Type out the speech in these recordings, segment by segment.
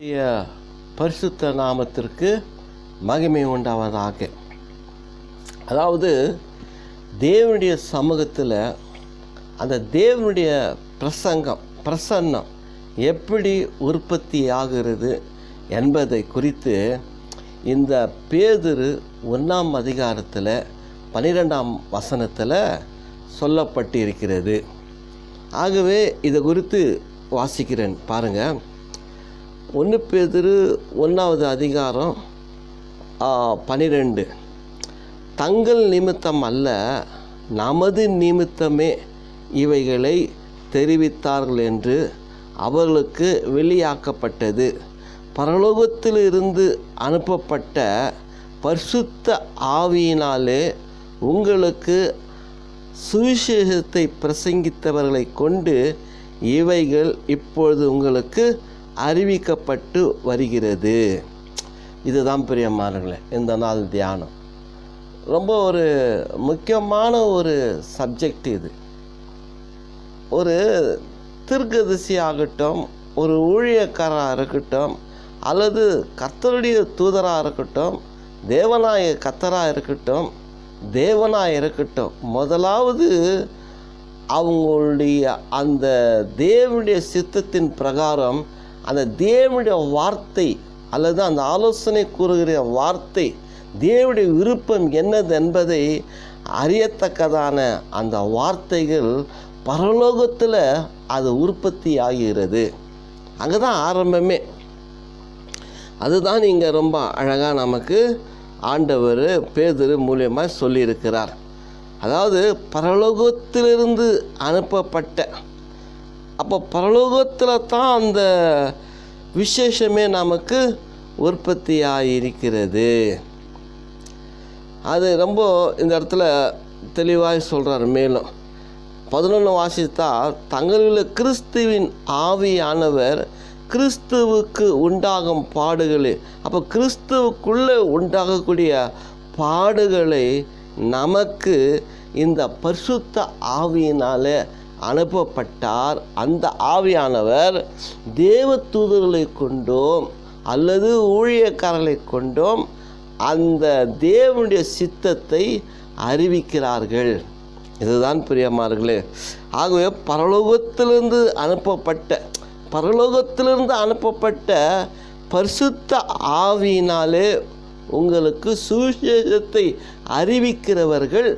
உம்முடைய பரிசுத்த நாமத்திற்கு மகிமை உண்டாவதாக. அதாவது தேவனுடைய சமூகத்தில் அந்த தேவனுடைய பிரசன்னம் எப்படி உற்பத்தி ஆகிறது என்பதை குறித்து இந்த பேதுரு 1ஆம் அதிகாரத்தில் 12ஆம் வசனத்தில் சொல்லப்பட்டிருக்கிறது. ஆகவே இதை குறித்து வாசிக்கிறேன் பாருங்கள். 1 பேதுரு 1ஆவது அதிகாரம் 12. தங்கள் நிமித்தம் அல்ல, நமது நிமித்தமே இவைகளை தெரிவித்தார்கள் என்று அவர்களுக்கு வெளியாக்கப்பட்டது. பரலோகத்திலிருந்து அனுப்பப்பட்ட பரிசுத்த ஆவியினாலே உங்களுக்கு சுவிசேஷத்தை பிரசங்கித்தவர்களை கொண்டு இவைகள் இப்பொழுது உங்களுக்கு அறிவிக்கப்பட்டு வருகிறது. இதுதான் பிரியமானங்களே இந்த நாள் தியானம். ரொம்ப ஒரு முக்கியமான ஒரு சப்ஜெக்ட் இது. ஒரு தீர்க்கதரிசி ஆகட்டும், ஒரு ஊழியக்காரராக இருக்கட்டும், அல்லது கர்த்தருடைய தூதராக இருக்கட்டும், தேவனாய கர்த்தராக இருக்கட்டும், முதலாவது அவங்களுடைய அந்த தேவனுடைய சித்தத்தின் பிரகாரம் அந்த தேவனுடைய வார்த்தை அல்லது அந்த ஆலோசனை கூறுகிற வார்த்தை, தேவனுடைய விருப்பம் என்னது என்பதை அறியத்தக்கதான அந்த வார்த்தைகள் பரலோகத்தில் அது உற்பத்தி ஆகிறது. அங்கே தான் ஆரம்பமே. அதுதான் இங்கே ரொம்ப அழகாக நமக்கு ஆண்டவர் பேதுரு மூலியமாக சொல்லியிருக்கிறார். அதாவது பரலோகத்திலிருந்து அனுப்பப்பட்ட, அப்போ பரலோகத்தில் தான் அந்த விசேஷமே நமக்கு உற்பத்தி ஆகியிருக்கிறது. அது ரொம்ப இந்த இடத்துல தெளிவாக சொல்கிறார். மேலும் 11 வாசித்தா, தங்களில் கிறிஸ்துவின் ஆவியானவர் கிறிஸ்துவுக்கு உண்டாகும் பாடுகளை, அப்போ கிறிஸ்துவுக்குள்ளே உண்டாகக்கூடிய பாடுகளை நமக்கு இந்த பரிசுத்த ஆவியினால் அனுப்பப்பட்டார். அந்த ஆவியானவர் தேவ தூதர்களை கொண்டோம் அல்லது ஊழியக்காரர்களை கொண்டோம் அந்த தேவனுடைய சித்தத்தை அறிவிக்கிறார்கள். இதுதான் பிரியமானவர்களே. ஆகவே பரலோகத்திலிருந்து அனுப்பப்பட்ட பரிசுத்த ஆவியினாலே உங்களுக்கு சுவிசேஷத்தை அறிவிக்கிறவர்கள்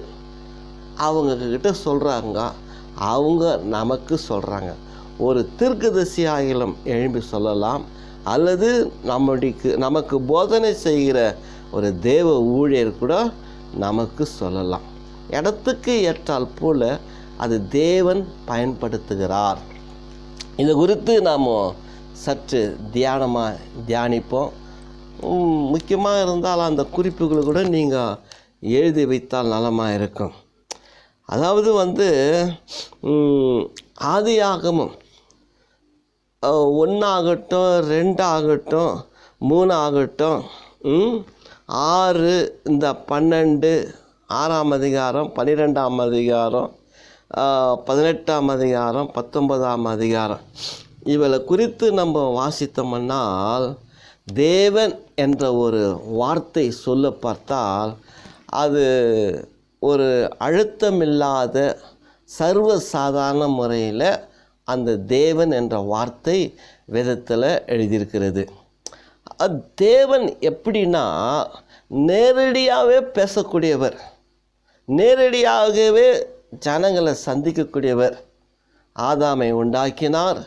அவங்கக்கிட்ட சொல்கிறாங்க, அவங்க நமக்கு சொல்கிறாங்க. ஒரு தீர்க்கதரிசியாகிலும் எழும்பி சொல்லலாம், அல்லது நமக்கு போதனை செய்கிற ஒரு தேவ ஊழியர் கூட நமக்கு சொல்லலாம். இடத்துக்கு ஏற்றால் போல அது தேவன் பயன்படுத்துகிறார். இது குறித்து நாம் சற்று தியானிப்போம். முக்கியமாக இருந்தால் அந்த குறிப்புகளை கூட நீங்கள் எழுதி வைத்தால் நலமாக இருக்கும். அதாவது ஆதியாகமம் 1 ஆகட்டும், 2 ஆகட்டும், 3 ஆகட்டும், 6, இந்த 12, 6ஆம் அதிகாரம், 12ஆம் அதிகாரம், 18ஆம் அதிகாரம், 19ஆம் அதிகாரம், இவளை குறித்து நம்ம வாசித்தோம்னால் தேவன் என்ற ஒரு வார்த்தை சொல்ல பார்த்தால் அது ஒரு அழுத்தமில்லாத சர்வசாதாரண முறையில் அந்த தேவன் என்ற வார்த்தை வேதத்தில் எழுதியிருக்கிறது. தேவன் எப்படின்னா நேரடியாகவே பேசக்கூடியவர், நேரடியாகவே ஜனங்களை சந்திக்கக்கூடியவர். ஆதாமை உண்டாக்கினார்.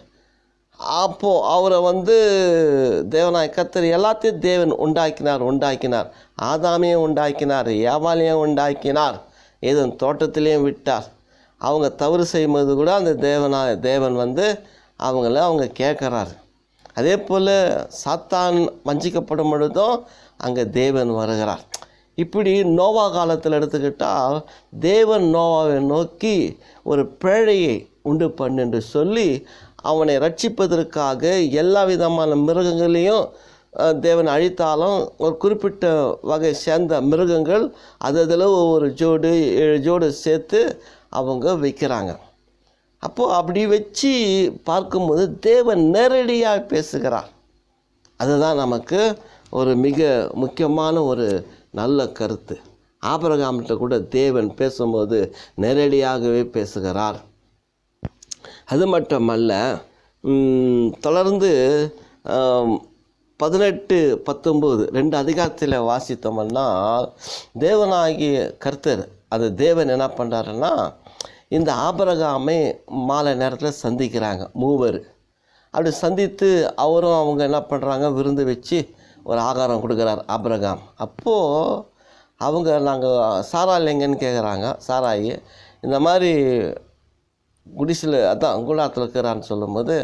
அப்போது அவரை தேவனாய் கர்த்தர் எல்லாத்தையும் தேவன் உண்டாக்கினார். ஆதாமையும் உண்டாக்கினார், ஏவாளையும் உண்டாக்கினார், ஏதேன் தோட்டத்திலையும் விட்டார். அவங்க தவறு செய்யும்போது கூட அந்த தேவன் அவங்க கேட்குறாரு. அதே போல் சாத்தான் வஞ்சிக்கப்படும் பொழுதும் அங்கே தேவன் வருகிறார். இப்படி நோவா காலத்தில் எடுத்துக்கிட்டால் தேவன் நோவாவை நோக்கி ஒரு பிழையை உண்டு பண்ணு என்று சொல்லி அவனை ரட்சிப்பதற்காக எல்லா விதமான மிருகங்களையும் தேவன் அழித்தாலும் ஒரு குறிப்பிட்ட வகை சேர்ந்த மிருகங்கள் அதில் ஒவ்வொரு 7 ஜோடு சேர்த்து அவங்க வைக்கிறாங்க. அப்போது அப்படி வச்சு பார்க்கும்போது தேவன் நேரடியாக பேசுகிறார். அதுதான் நமக்கு ஒரு மிக முக்கியமான ஒரு நல்ல கருத்து. ஆபிரகாம்கிட்ட கூட தேவன் பேசும்போது நேரடியாகவே பேசுகிறார். அது மட்டுமல்ல, தொடர்ந்து 18, 19 2 அதிகாரத்தில் வாசித்தோம்னா, தேவனாகிய கர்த்தர், அது தேவன் என்ன பண்ணுறாருன்னா, இந்த ஆபிரகாமை மாலை நேரத்தில் சந்திக்கிறாங்க மூவர். அப்படி சந்தித்து அவரும் அவங்க என்ன பண்ணுறாங்க, விருந்து வச்சு ஒரு ஆகாரம் கொடுக்குறார் ஆபிரகாம். அப்போது அவங்க, நாங்கள் சாராள் எங்கன்னு கேட்குறாங்க. சாராயி இந்த மாதிரி குடிசில், அதான் கூடாரத்தில் இருக்கிறான்னு சொல்லும்போது,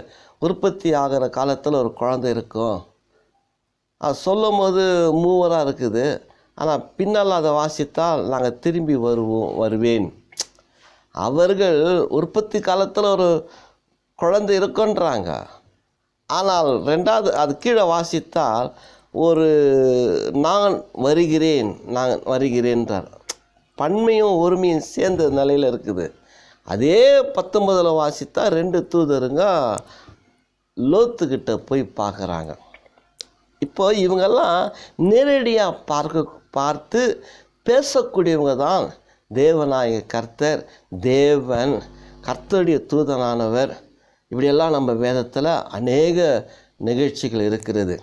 உற்பத்தி ஆகிற காலத்தில் ஒரு குழந்தை இருக்கும். அது சொல்லும் போது மூவராக இருக்குது, ஆனால் பின்னால் அதை வாசித்தால் நாங்கள் திரும்பி வருவேன். அவர்கள் உற்பத்தி காலத்தில் ஒரு குழந்தை இருக்குன்றாங்க. ஆனால் ரெண்டாவது அது கீழே வாசித்தால் ஒரு நான் வருகிறேன்றார். பன்மையும் ஒருமையும் சேர்ந்த நிலையில் இருக்குது. அதே 19 வாசித்தா 2 தூதருங்க லோத்துக்கிட்ட போய் பார்க்குறாங்க. இப்போ இவங்கெல்லாம் நேரடியாக பார்த்து பேசக்கூடியவங்க தான் தேவனாய கர்த்தர், தேவன், கர்த்தருடைய தூதனானவர். இப்படியெல்லாம் நம்ம வேதத்தில் அநேக நிகழ்ச்சிகள் இருக்கிறது.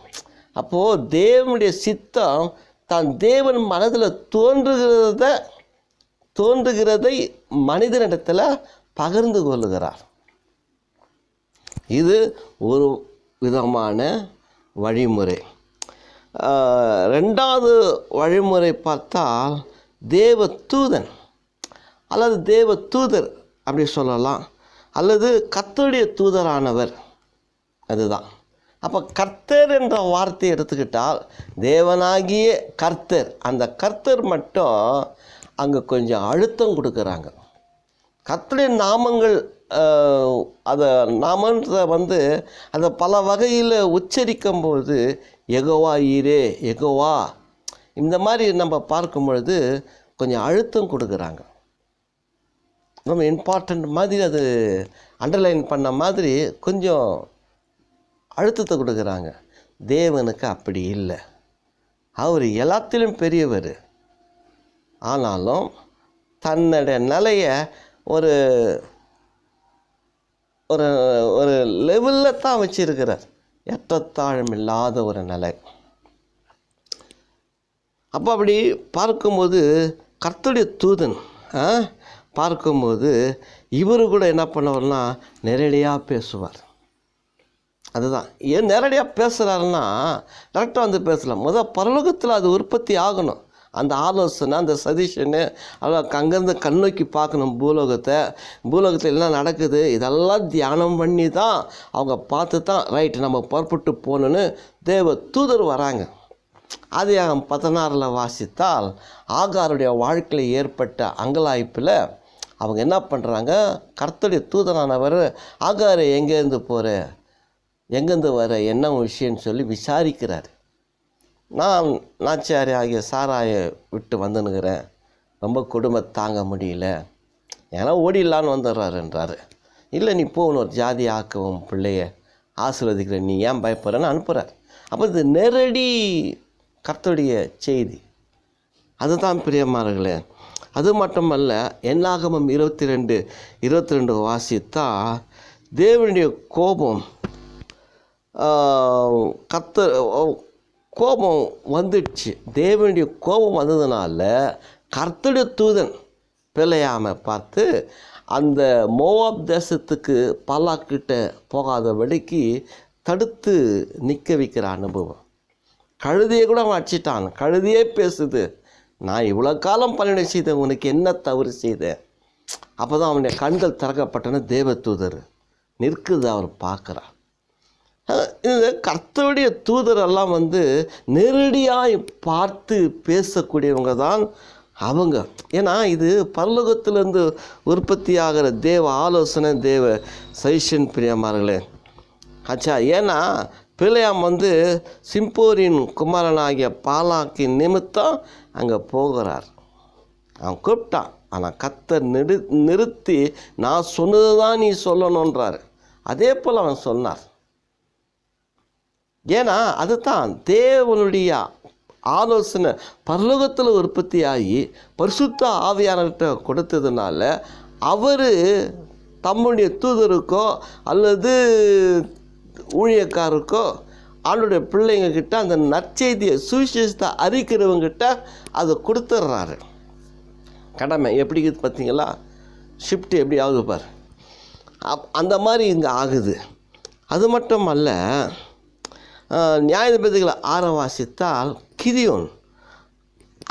அப்போது தேவனுடைய சித்தம் தான் தேவன் மனதில் தோன்றுகிறதை மனிதனிடத்தில் பகிர்ந்து கொள்ளுகிறார். இது ஒரு விதமான வழிமுறை. ரெண்டாவது வழிமுறை பார்த்தால் தேவ தூதன் அல்லது தேவ தூதர் அப்படி சொல்லலாம், அல்லது கர்த்தருடைய தூதரானவர். அதுதான். அப்போ கர்த்தர் என்ற வார்த்தையை எடுத்துக்கிட்டால் தேவனாகிய கர்த்தர், அந்த கர்த்தர் மட்டும் அங்கே கொஞ்சம் அழுத்தம் கொடுக்குறாங்க. கர்த்தருடைய நாமங்கள், அதை நாமன்றதை அதை பல வகையில் உச்சரிக்கும்போது யெகோவா ஈரே, யெகோவா, இந்த மாதிரி நம்ம பார்க்கும் பொழுது கொஞ்சம் அழுத்தம் கொடுக்குறாங்க. ரொம்ப இம்பார்ட்டண்ட் மாதிரி, அது அண்டர்லைன் பண்ண மாதிரி கொஞ்சம் அழுத்தத்தை கொடுக்குறாங்க. தேவனுக்கு அப்படி இல்லை. அவர் எல்லாத்திலும் பெரியவர். ஆனாலும் தன்னுடைய நிலையை ஒரு ஒரு ஒரு லெவலில் தான் வச்சிருக்கிறார். ஏற்றத்தாழம் இல்லாத ஒரு நிலை. அப்போ அப்படி பார்க்கும்போது கர்த்தருடைய தூதன் பார்க்கும்போது இவர் கூட என்ன பண்ணுவார்னா நேரடியாக பேசுவார். அதுதான் ஏன் நேரடியாக பேசுகிறாருன்னா, கரெக்டாக பேசலாம். பரலோகத்தில் அது உற்பத்தி ஆகணும். அந்த ஆலோசனை, அந்த சஜஷனு, அங்கேருந்து கண்ணோக்கி பார்க்கணும் பூலோகத்தில் என்ன நடக்குது, இதெல்லாம் தியானம் பண்ணி தான் அவங்க பார்த்து தான் ரைட் நம்ம புறப்பட்டு போகணுன்னு தேவ தூதர் வராங்க. ஆதியாகமம் 16 வாசித்தால் ஆகாருடைய வாழ்க்கையில் ஏற்பட்ட அங்கலாய்ப்பில் அவங்க என்ன பண்ணுறாங்க, கர்த்தருடைய தூதனானவர் ஆகாரை எங்கேருந்து போகிற, எங்கேருந்து வர, என்ன விஷயம்னு சொல்லி விசாரிக்கிறார். நான் நாச்சியாரி ஆகிய சாராயை விட்டு வந்துனுக்கிறேன், ரொம்ப கொடுமை தாங்க முடியல, ஏன்னா ஓடிடலான்னு வந்துடுறாருன்றாரு. இல்லை, நீ போகணும், ஒரு ஜாதி ஆக்கவும் பிள்ளைய ஆசீர்வதிக்கிற, நீ ஏன் பயப்படுறேன்னு அனுப்புகிறார். அப்போ இது நேரடி கர்த்தருடைய செய்தி. அதுதான் பிரியமானவர்களே. அது மட்டுமல்ல, என்னாகமம் 22 வாசித்தா தேவனுடைய கோபம், கோபம் வந்துடுச்சு. தேவனுடைய கோபம் வந்ததுனால கர்த்தருடைய தூதன் பிழையாமை பார்த்து அந்த மோவாப் தேசத்துக்கு பாலாக்கிட்ட போகாதபடிக்கு தடுத்து நிற்க வைக்கிற அனுபவம். கழுதையை கூட அவன் அடிச்சிட்டான். கழுதையே பேசுது, நான் இவ்வளோ காலம் பணிவிடை செய்தேன், உனக்கு என்ன தவறு செய்தேன். அப்போ தான் அவனுடைய கண்கள் திறக்கப்பட்டன. தேவ தூதர் நிற்குது, அவர் பார்க்குறார். இந்த கர்த்தருடைய தூதரெல்லாம் நேரடியாக பார்த்து பேசக்கூடியவங்க தான் அவங்க. ஏன்னா இது பரலோகத்திலேருந்து உற்பத்தி ஆகிற தேவ ஆலோசனை, தேவ சைஷன் பிரியமார்களே. ஏன்னா பிழையாம் சிம்போரின் குமாரனாகிய பாலாக்கின் நிமித்தம் அங்கே போகிறார். அவன் கூப்பிட்டான், ஆனால் கர்த்தர் நிறுத்தி நான் சொன்னது தான் நீ சொல்லணுன்றார். அதே போல் அவன் சொன்னார், ஏன்னா அதுதான் தேவனுடைய ஆலோசனை பரலோகத்தில் உற்பத்தி ஆகி பரிசுத்த ஆவியானவர்கிட்ட கொடுத்ததுனால அவர் தம்முடைய தூதருக்கோ அல்லது ஊழியக்காரருக்கோ அவளுடைய பிள்ளைங்கக்கிட்ட அந்த நற்செய்தியை சுவிசேஷத்தை அறிக்கிறவங்கிட்ட அதை கொடுத்துட்றாரு. கடமை எப்படி இருக்குது பார்த்தீங்களா? ஷிஃப்ட் எப்படி ஆகுது பார். அந்த மாதிரி இங்கே ஆகுது. அது மட்டும் அல்ல, நியாயாதிபதிகளை 6 வாசித்தால் கிதியோன்,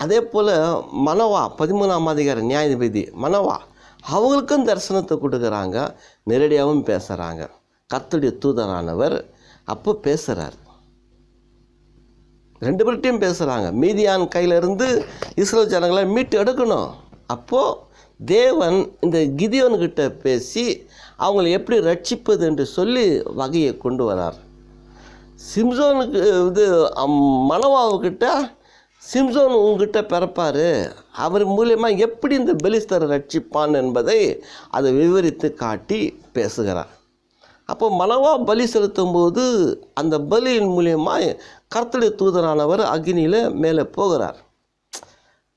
அதே போல் மனோவா 13ஆம் அதிகாரம் நியாயாதிபதி மனோவா, அவங்களுக்கும் தரிசனத்தை கொடுக்குறாங்க, நேரடியாகவும் பேசுகிறாங்க. கர்த்தருடைய தூதரானவர் அப்போ பேசுகிறார், 2 பேர்கிட்டையும் பேசுகிறாங்க. மீதியான் கையிலிருந்து இஸ்ரேல் ஜனங்களை மீட்டு எடுக்கணும். அப்போது தேவன் இந்த கிதியோன்கிட்ட பேசி அவங்களை எப்படி ரட்சிப்பது என்று சொல்லி வகையை கொண்டு வரார். சிம்சோனுக்கு மனோவாவுக்கிட்ட சிம்சோன் உங்ககிட்ட பிறப்பார், அவர் மூலியமாக எப்படி இந்த பெலிஸ்தரை ரட்சிப்பான் என்பதை அதை விவரித்து காட்டி பேசுகிறார். அப்போ மனோவா பலி செலுத்தும் போது அந்த பலியின் மூலியமாக கர்த்தருடைய தூதரானவர் அக்னியில் மேலே போகிறார்.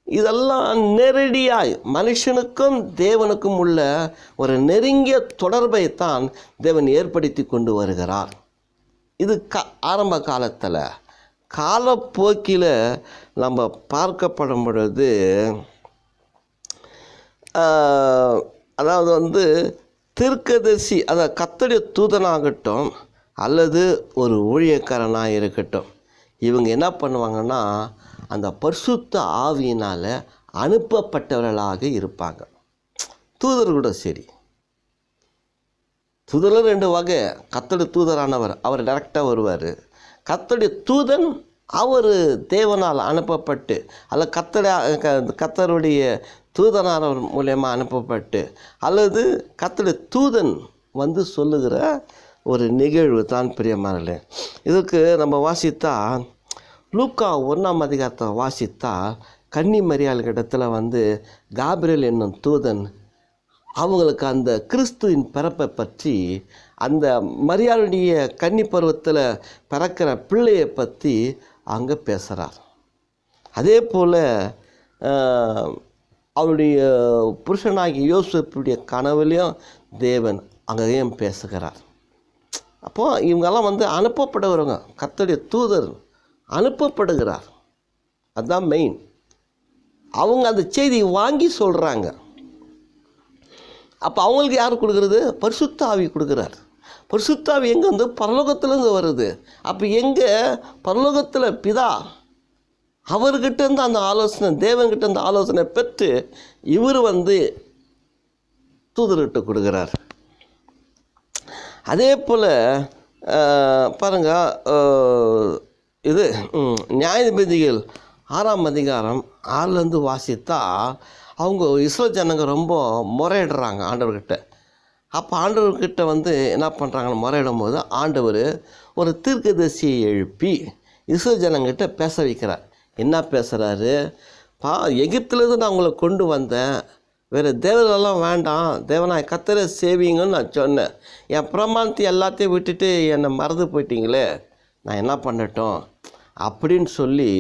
இதெல்லாம் நேரடியாய் மனுஷனுக்கும் தேவனுக்கும் உள்ள ஒரு நெருங்கிய தொடர்பை தான் தேவன் ஏற்படுத்தி கொண்டு வருகிறார். இது ஆரம்ப காலத்தில். காலப்போக்கில் நம்ம பார்க்கப்படும் பொழுது அதாவது தீர்க்கதரிசி, அதாவது கர்த்தருடைய தூதனாகட்டும் அல்லது ஒரு ஊழியக்காரனாக இருக்கட்டும், இவங்க என்ன பண்ணுவாங்கன்னா அந்த பரிசுத்த ஆவியினால் அனுப்பப்பட்டவர்களாக இருப்பாங்க. தூதர் கூட சரி. தூதரில் 2 வகை. கர்த்தருடைய தூதரானவர் அவர் டைரெக்டாக வருவார். கர்த்தருடைய தூதன் அவர் தேவனால் அனுப்பப்பட்டு அல்ல கர்த்தருடைய தூதனானவர் மூலமாக அனுப்பப்பட்டு அல்லது கர்த்தருடைய தூதன் வந்து சொல்லுகிற ஒரு நிகழ்வு தான் பிரியமானே. இதுக்கு நம்ம வாசித்தா லூக்கா 1ஆம் அதிகாரத்தை வாசித்தா கன்னி மரியாள் இடத்துல காபிரியேல் என்னும் தூதன் அவங்களுக்கு அந்த கிறிஸ்துவின் பிறப்பை பற்றி, அந்த மரியாளுடைய கன்னி பருவத்தில் பிறக்கிற பிள்ளையை பற்றி அங்கே பேசுகிறார். அதே போல் அவருடைய புருஷனாகிய யோசேப்புடைய கனவுலையும் தேவன் அங்கேயும் பேசுகிறார். அப்போது இவங்கெல்லாம் அனுப்பப்படுகிறவங்க, கர்த்தருடைய தூதர் அனுப்பப்படுகிறார். அதுதான் மெயின். அவங்க அந்த செய்தி வாங்கி சொல்கிறாங்க. அப்போ அவங்களுக்கு யார் கொடுக்குறது? பரிசுத்த ஆவி கொடுக்குறார். பரிசுத்த ஆவி எங்கே பரலோகத்துலேருந்து வருது. அப்போ எங்கே? பரலோகத்தில் பிதா அவர்கிட்டேருந்து அந்த ஆலோசனை, தேவன்கிட்ட அந்த ஆலோசனை பெற்று இவர் தூதர்கிட்ட கொடுக்குறார். அதே போல் பாருங்கள், இது நியாயாதிபதிகள் 6ஆம் அதிகாரம் 6லேருந்து வாசித்தா அவங்க இஸ்ரேல் ஜனங்க ரொம்ப முறையிடுறாங்க ஆண்டவர்கிட்ட. அப்போ ஆண்டவர்கிட்ட என்ன பண்ணுறாங்கன்னு முறையிடும் போது ஆண்டவர் ஒரு தீர்க்கதரிசியை எழுப்பி இஸ்ரேல் ஜனங்கிட்ட பேச வைக்கிறார். என்ன பேசுகிறாரு? எகிப்திலேருந்து நான் உங்களை கொண்டு வந்தேன், வேறு தேவர்களெல்லாம் வேண்டாம், தேவனாய் கர்த்தரை சேவிங்கன்னு நான் சொன்னேன். என் பிரமாணத்தை எல்லாத்தையும் விட்டுட்டு என்னை மறந்து போயிட்டீங்களே, நான் என்ன பண்ணட்டும் அப்படின்னு சொல்லி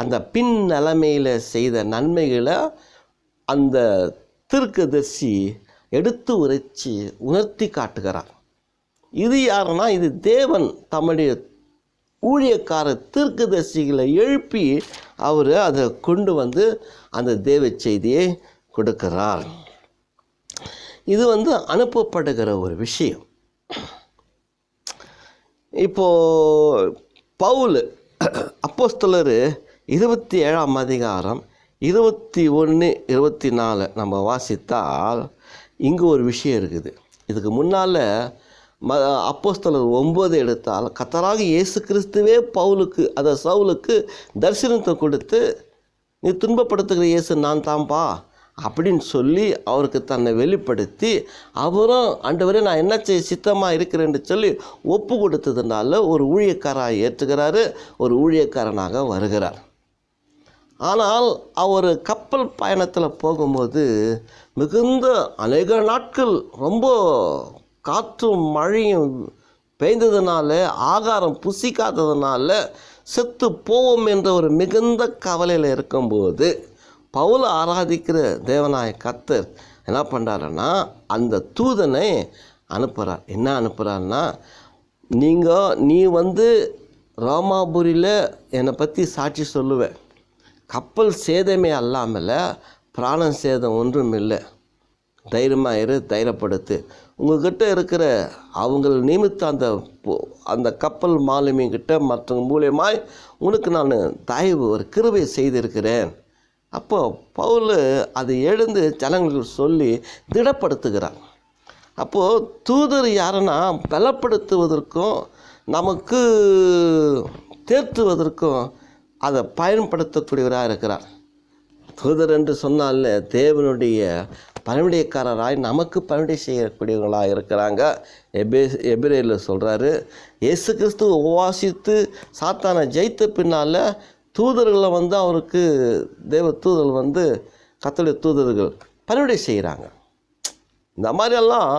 அந்த பின் நிலைமையில் செய்த நன்மைகளை அந்த தீர்க்கதரிசி எடுத்து உணர்த்தி காட்டுகிறார். இது யாருன்னா, இது தேவன் தம்முடைய ஊழியக்கார தீர்க்கதரிசிகளை எழுப்பி அவர் அதை கொண்டு அந்த தேவ செய்தியை கொடுக்கிறார். இது அனுப்பப்படுகிற ஒரு விஷயம். இப்போது பவுல் அப்போஸ்தலர் 27ஆம் அதிகாரம் 21-24 நம்ம வாசித்தால் இங்கு ஒரு விஷயம் இருக்குது. இதுக்கு முன்னால் அப்போஸ்தலர் 9 எடுத்தால் கர்த்தராகிய இயேசு கிறிஸ்துவே பவுலுக்கு, அதை சவுலுக்கு தரிசனத்தை கொடுத்து, நீ துன்பப்படுத்துகிற இயேசு நான் தான்ப்பா அப்படின்னு சொல்லி அவருக்கு தன்னை வெளிப்படுத்தி, அவரும் ஆண்டவரே நான் என்ன செய்ய சித்தமாக இருக்கிறேன்னு சொல்லி ஒப்பு கொடுத்ததுனால ஒரு ஊழியக்காராக ஏற்றுக்கிறாரு, ஒரு ஊழியக்காரனாக வருகிறார். ஆனால் அவர் கப்பல் பயணத்தில் போகும்போது மிகுந்த அநேக நாட்கள் ரொம்ப காற்றும் மழையும் பெய்ததுனால ஆகாரம் புசிக்காததுனால செத்து போவோம் என்ற ஒரு மிகுந்த கவலையில் இருக்கும்போது பவுலை ஆராதிக்கிற தேவனாய கர்த்தர் என்ன பண்ணுறாருன்னா அந்த தூதனை அனுப்புகிறார். என்ன அனுப்புகிறாருன்னா, நீ ரோமாபுரியில் என்னை பற்றி சாட்சி சொல்லுவேன், கப்பல் சேதமே அல்லாமல் பிராணம் சேதம் ஒன்றும் இல்லை, தைரியமாக இரு, தைரியப்படுத்து, உங்கள்கிட்ட இருக்கிற அவங்க நிமித்தம் அந்த கப்பல் மாலுமிகிட்ட மற்றவங்க மூலியமாய் உனக்கு நான் தயவு ஒரு கிருபை செய்திருக்கிறேன். அப்போது பவுல் அதை எழுந்து ஜனங்களுக்கு சொல்லி திடப்படுத்துகிறார். அப்போது தூதர் யாருன்னா பலப்படுத்துவதற்கும் நமக்கு தேற்றுவதற்கும் அதை பயன்படுத்தக்கூடியவராக இருக்கிறார். தூதர் என்று சொன்னால தேவனுடைய பணிவிடைக்காரராய் நமக்கு பணிவிடை செய்யக்கூடியவர்களாக இருக்கிறாங்க. எபிரேயரில் சொல்கிறாரு, இயேசு கிறிஸ்து உபவாசித்து சாத்தானை ஜெயித்த பின்னால் தூதர்களை அவருக்கு தேவ தூதர்கள் கர்த்தருடைய தூதர்கள் பணிவிடை செய்கிறாங்க. இந்த மாதிரியெல்லாம்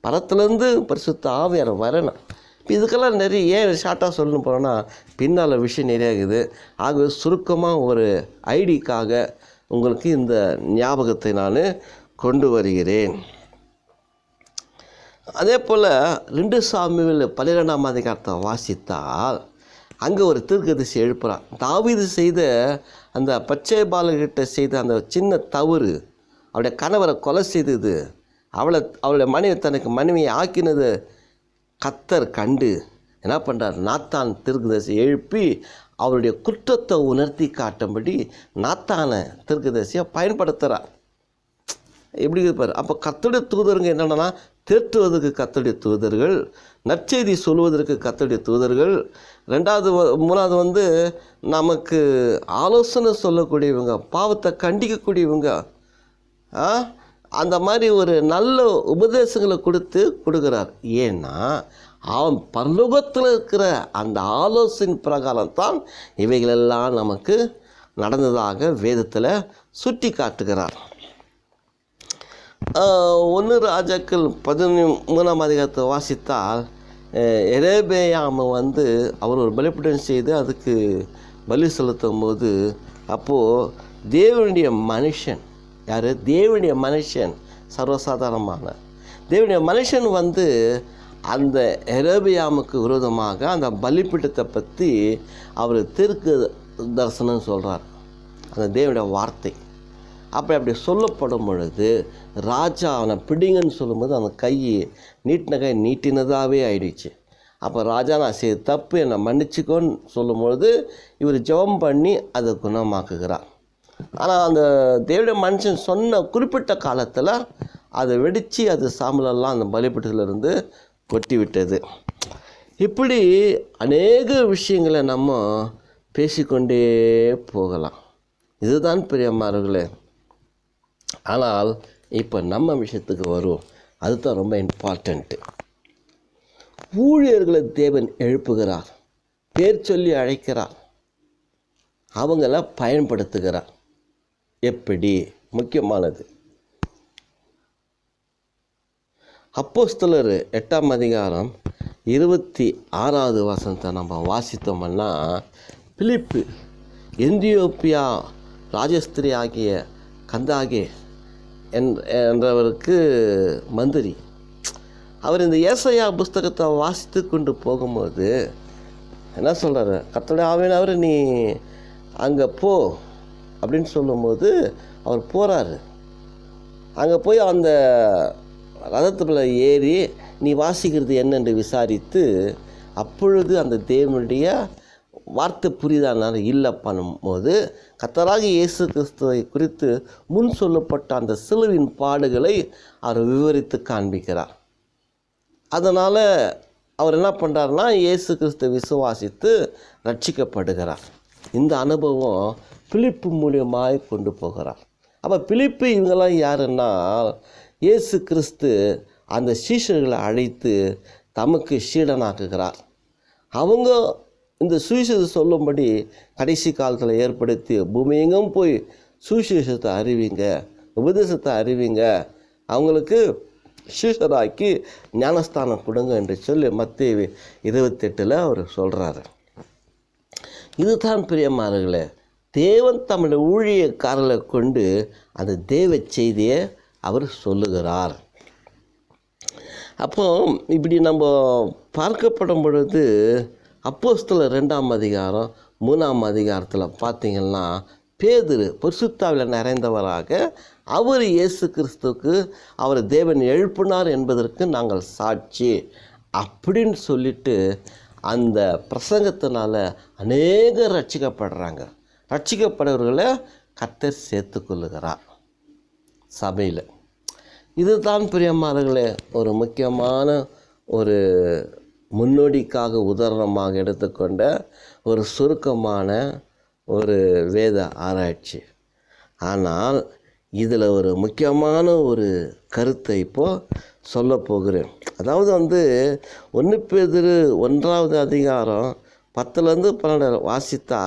பரத்துலேருந்து பரிசுத்த ஆவியார் வரணும். இதுக்கெல்லாம் நிறைய ஏன் ஷார்ட்டாக சொல்லணும் போகிறோன்னா பின்னால் விஷயம் நிறைய இருக்குது. ஆகவே சுருக்கமாக ஒரு ஐடிக்காக உங்களுக்கு இந்த ஞாபகத்தை நான் கொண்டு வருகிறேன். அதே போல் 2 சாமுவேல் 12ஆம் அதிகாரத்தை வாசித்தால் அங்கே ஒரு தீர்க்கதரிசி எழுப்புறான். தாவீது செய்த அந்த பச்சை பாலகிட்ட செய்த அந்த சின்ன தவறு, அவருடைய கணவரை கொலை செய்தது, அவளுடைய மனைவி தனக்கு மனைவியை ஆக்கினது கர்த்தர் கண்டு என்ன பண்ணுறார், நாத்தான் தீர்க்கதரிசி எழுப்பி அவருடைய குற்றத்தை உணர்த்தி காட்டும்படி நாத்தானை தீர்க்கதரிசியை பயன்படுத்துகிறார். எப்படி இருப்பார்? அப்போ கர்த்தருடைய தூதருங்க என்னென்னா, தேற்றுவதற்கு கர்த்தருடைய தூதர்கள், நற்செய்தி சொல்வதற்கு கர்த்தருடைய தூதர்கள், 3வது நமக்கு ஆலோசனை சொல்லக்கூடியவங்க, பாவத்தை கண்டிக்கக்கூடியவங்க, அந்த மாதிரி ஒரு நல்ல உபதேசங்களை கொடுக்குறார். ஏன்னா அவன் பரலோகத்தில் இருக்கிற அந்த ஆலோசனை பிரகாரம் தான் இவைகளெல்லாம் நமக்கு நடந்ததாக வேதத்தில் சுட்டி காட்டுகிறார். 1 ராஜாக்கள் 13ஆம் அதிகாரத்தை வாசித்தால் எரேபேயாம் அவர் ஒரு பலிபீடம் செய்து அதுக்கு பலி செலுத்தும் போது அப்போது தேவனுடைய மனுஷன் யார்? தேவனுடைய மனுஷன், சர்வசாதாரணமான தேவனுடைய மனுஷன் அந்த எரேபியாமுக்கு விரோதமாக அந்த பலிபீடத்தை பற்றி அவர் தீர்க்க தரிசனம் சொல்கிறார். அந்த தேவனுடைய வார்த்தை அப்படி சொல்லப்படும் பொழுது ராஜா அவனை பிடிங்கன்னு சொல்லும்போது அந்த நீட்டின கை நீட்டினதாகவே ஆயிடுச்சு. அப்போ ராஜா, நான் செய்த தப்பு, என்னை மன்னிச்சுக்கோன்னு சொல்லும்பொழுது இவர் ஜெபம் பண்ணி அதை குணமாக்குகிறார். ஆனால் அந்த தேவனுடைய மனுஷன் சொன்ன குறிப்பிட்ட காலத்தில் அதை வெடித்து அது சாம்பலெல்லாம் அந்த பலிபீடத்திலிருந்து கொட்டி விட்டது. இப்படி அநேக விஷயங்களை நம்ம பேசிக்கொண்டே போகலாம். இதுதான் பிரியமானவர்களே. ஆனால் இப்போ நம்ம விஷயத்துக்கு வருவோம். அதுதான் ரொம்ப இம்பார்ட்டண்ட்டு. ஊழியர்களை தேவன் எழுப்புகிறார், பேர் சொல்லி அழைக்கிறார், அவங்கள பயன்படுத்துகிறார். எப்படி? முக்கியமானது அப்போஸ்தலர் 8ஆம் அதிகாரம் 26வது வசனத்தை நம்ம வாசித்தோம்னா, பிலிப்பு எந்தியோப்பியா ராஜஸ்திரி ஆகிய கந்தாகே என்றவருக்கு மந்திரி, அவர் இந்த ஏசாயா புஸ்தகத்தை வாசித்து கொண்டு போகும்போது என்ன சொல்கிறாரு, கர்த்தருடைய ஆவியானவர் நீ அங்கே போ அப்படின்னு சொல்லும்போது அவர் போகிறாரு. அங்கே போய் அந்த ரதத்துல ஏறி நீ வாசிக்கிறது என்னென்று விசாரித்து, அப்பொழுது அந்த தேவனுடைய வார்த்தை புரிதான இல்லை பண்ணும்போது கர்த்தராக இயேசு கிறிஸ்துவை குறித்து முன் சொல்லப்பட்ட அந்த சிலுவின் பாடுகளை அவர் விவரித்து காண்பிக்கிறார். அதனால் அவர் என்ன பண்ணுறாருன்னா, இயேசு கிறிஸ்துவை விசுவாசித்து ரட்சிக்கப்படுகிறார். இந்த அனுபவம் பிலிப்பு மூலியமாக கொண்டு போகிறார். அப்போ பிலிப்பு இவங்கெல்லாம் யாருன்னா, இயேசு கிறிஸ்து அந்த சீஷர்களை அழைத்து தமக்கு சீடனாக்குகிறார். அவங்க இந்த சுவிசேஷத்தை சொல்லும்படி கடைசி காலத்தில் ஏற்படுத்தி பூமியெங்கும் போய் சுவிசேஷத்தை அறிவிங்க, உபதேசத்தை அறிவிங்க, அவங்களுக்கு சீஷராக்கி ஞானஸ்தானம் கொடுங்க என்று சொல்லி மத்தேயு 28 அவர் சொல்கிறாரு. இதுதான் பிரியமானவர்களே, தேவன் தம்முடைய ஊழியக்காரர்களை கொண்டு அந்த தேவ செய்தியை அவர் சொல்லுகிறார். அப்போ இப்படி நம்ம பார்க்கப்படும் பொழுது அப்போஸ்தலர் 2ஆம் அதிகாரம் 3ஆம் அதிகாரத்தில் பார்த்திங்கன்னா பேதுரு பரிசுத்தாவியில் நிறைந்தவராக அவர் இயேசு கிறிஸ்துவுக்கு அவர் தேவன் எழுப்பினார் என்பதற்கு நாங்கள் சாட்சி அப்படின்னு சொல்லிட்டு அந்த பிரசங்கத்தினால அநேகர் ரட்சிக்கப்படுறாங்க. ரட்சிக்கப்படுறவர்களை கர்த்தர் சேர்த்து கொள்ளுகிறார் சபையில். இதுதான் பிரியமானவர்களே ஒரு முக்கியமான ஒரு முன்னோடிக்காக உதாரணமாக எடுத்துக்கொண்ட ஒரு சுருக்கமான ஒரு வேத ஆராய்ச்சி. ஆனால் இதில் ஒரு முக்கியமான ஒரு கருத்தை இப்போது சொல்ல போகிறேன். அதாவது 1 பேதுரு 1ஆவது அதிகாரம் 10-12 வாசித்தா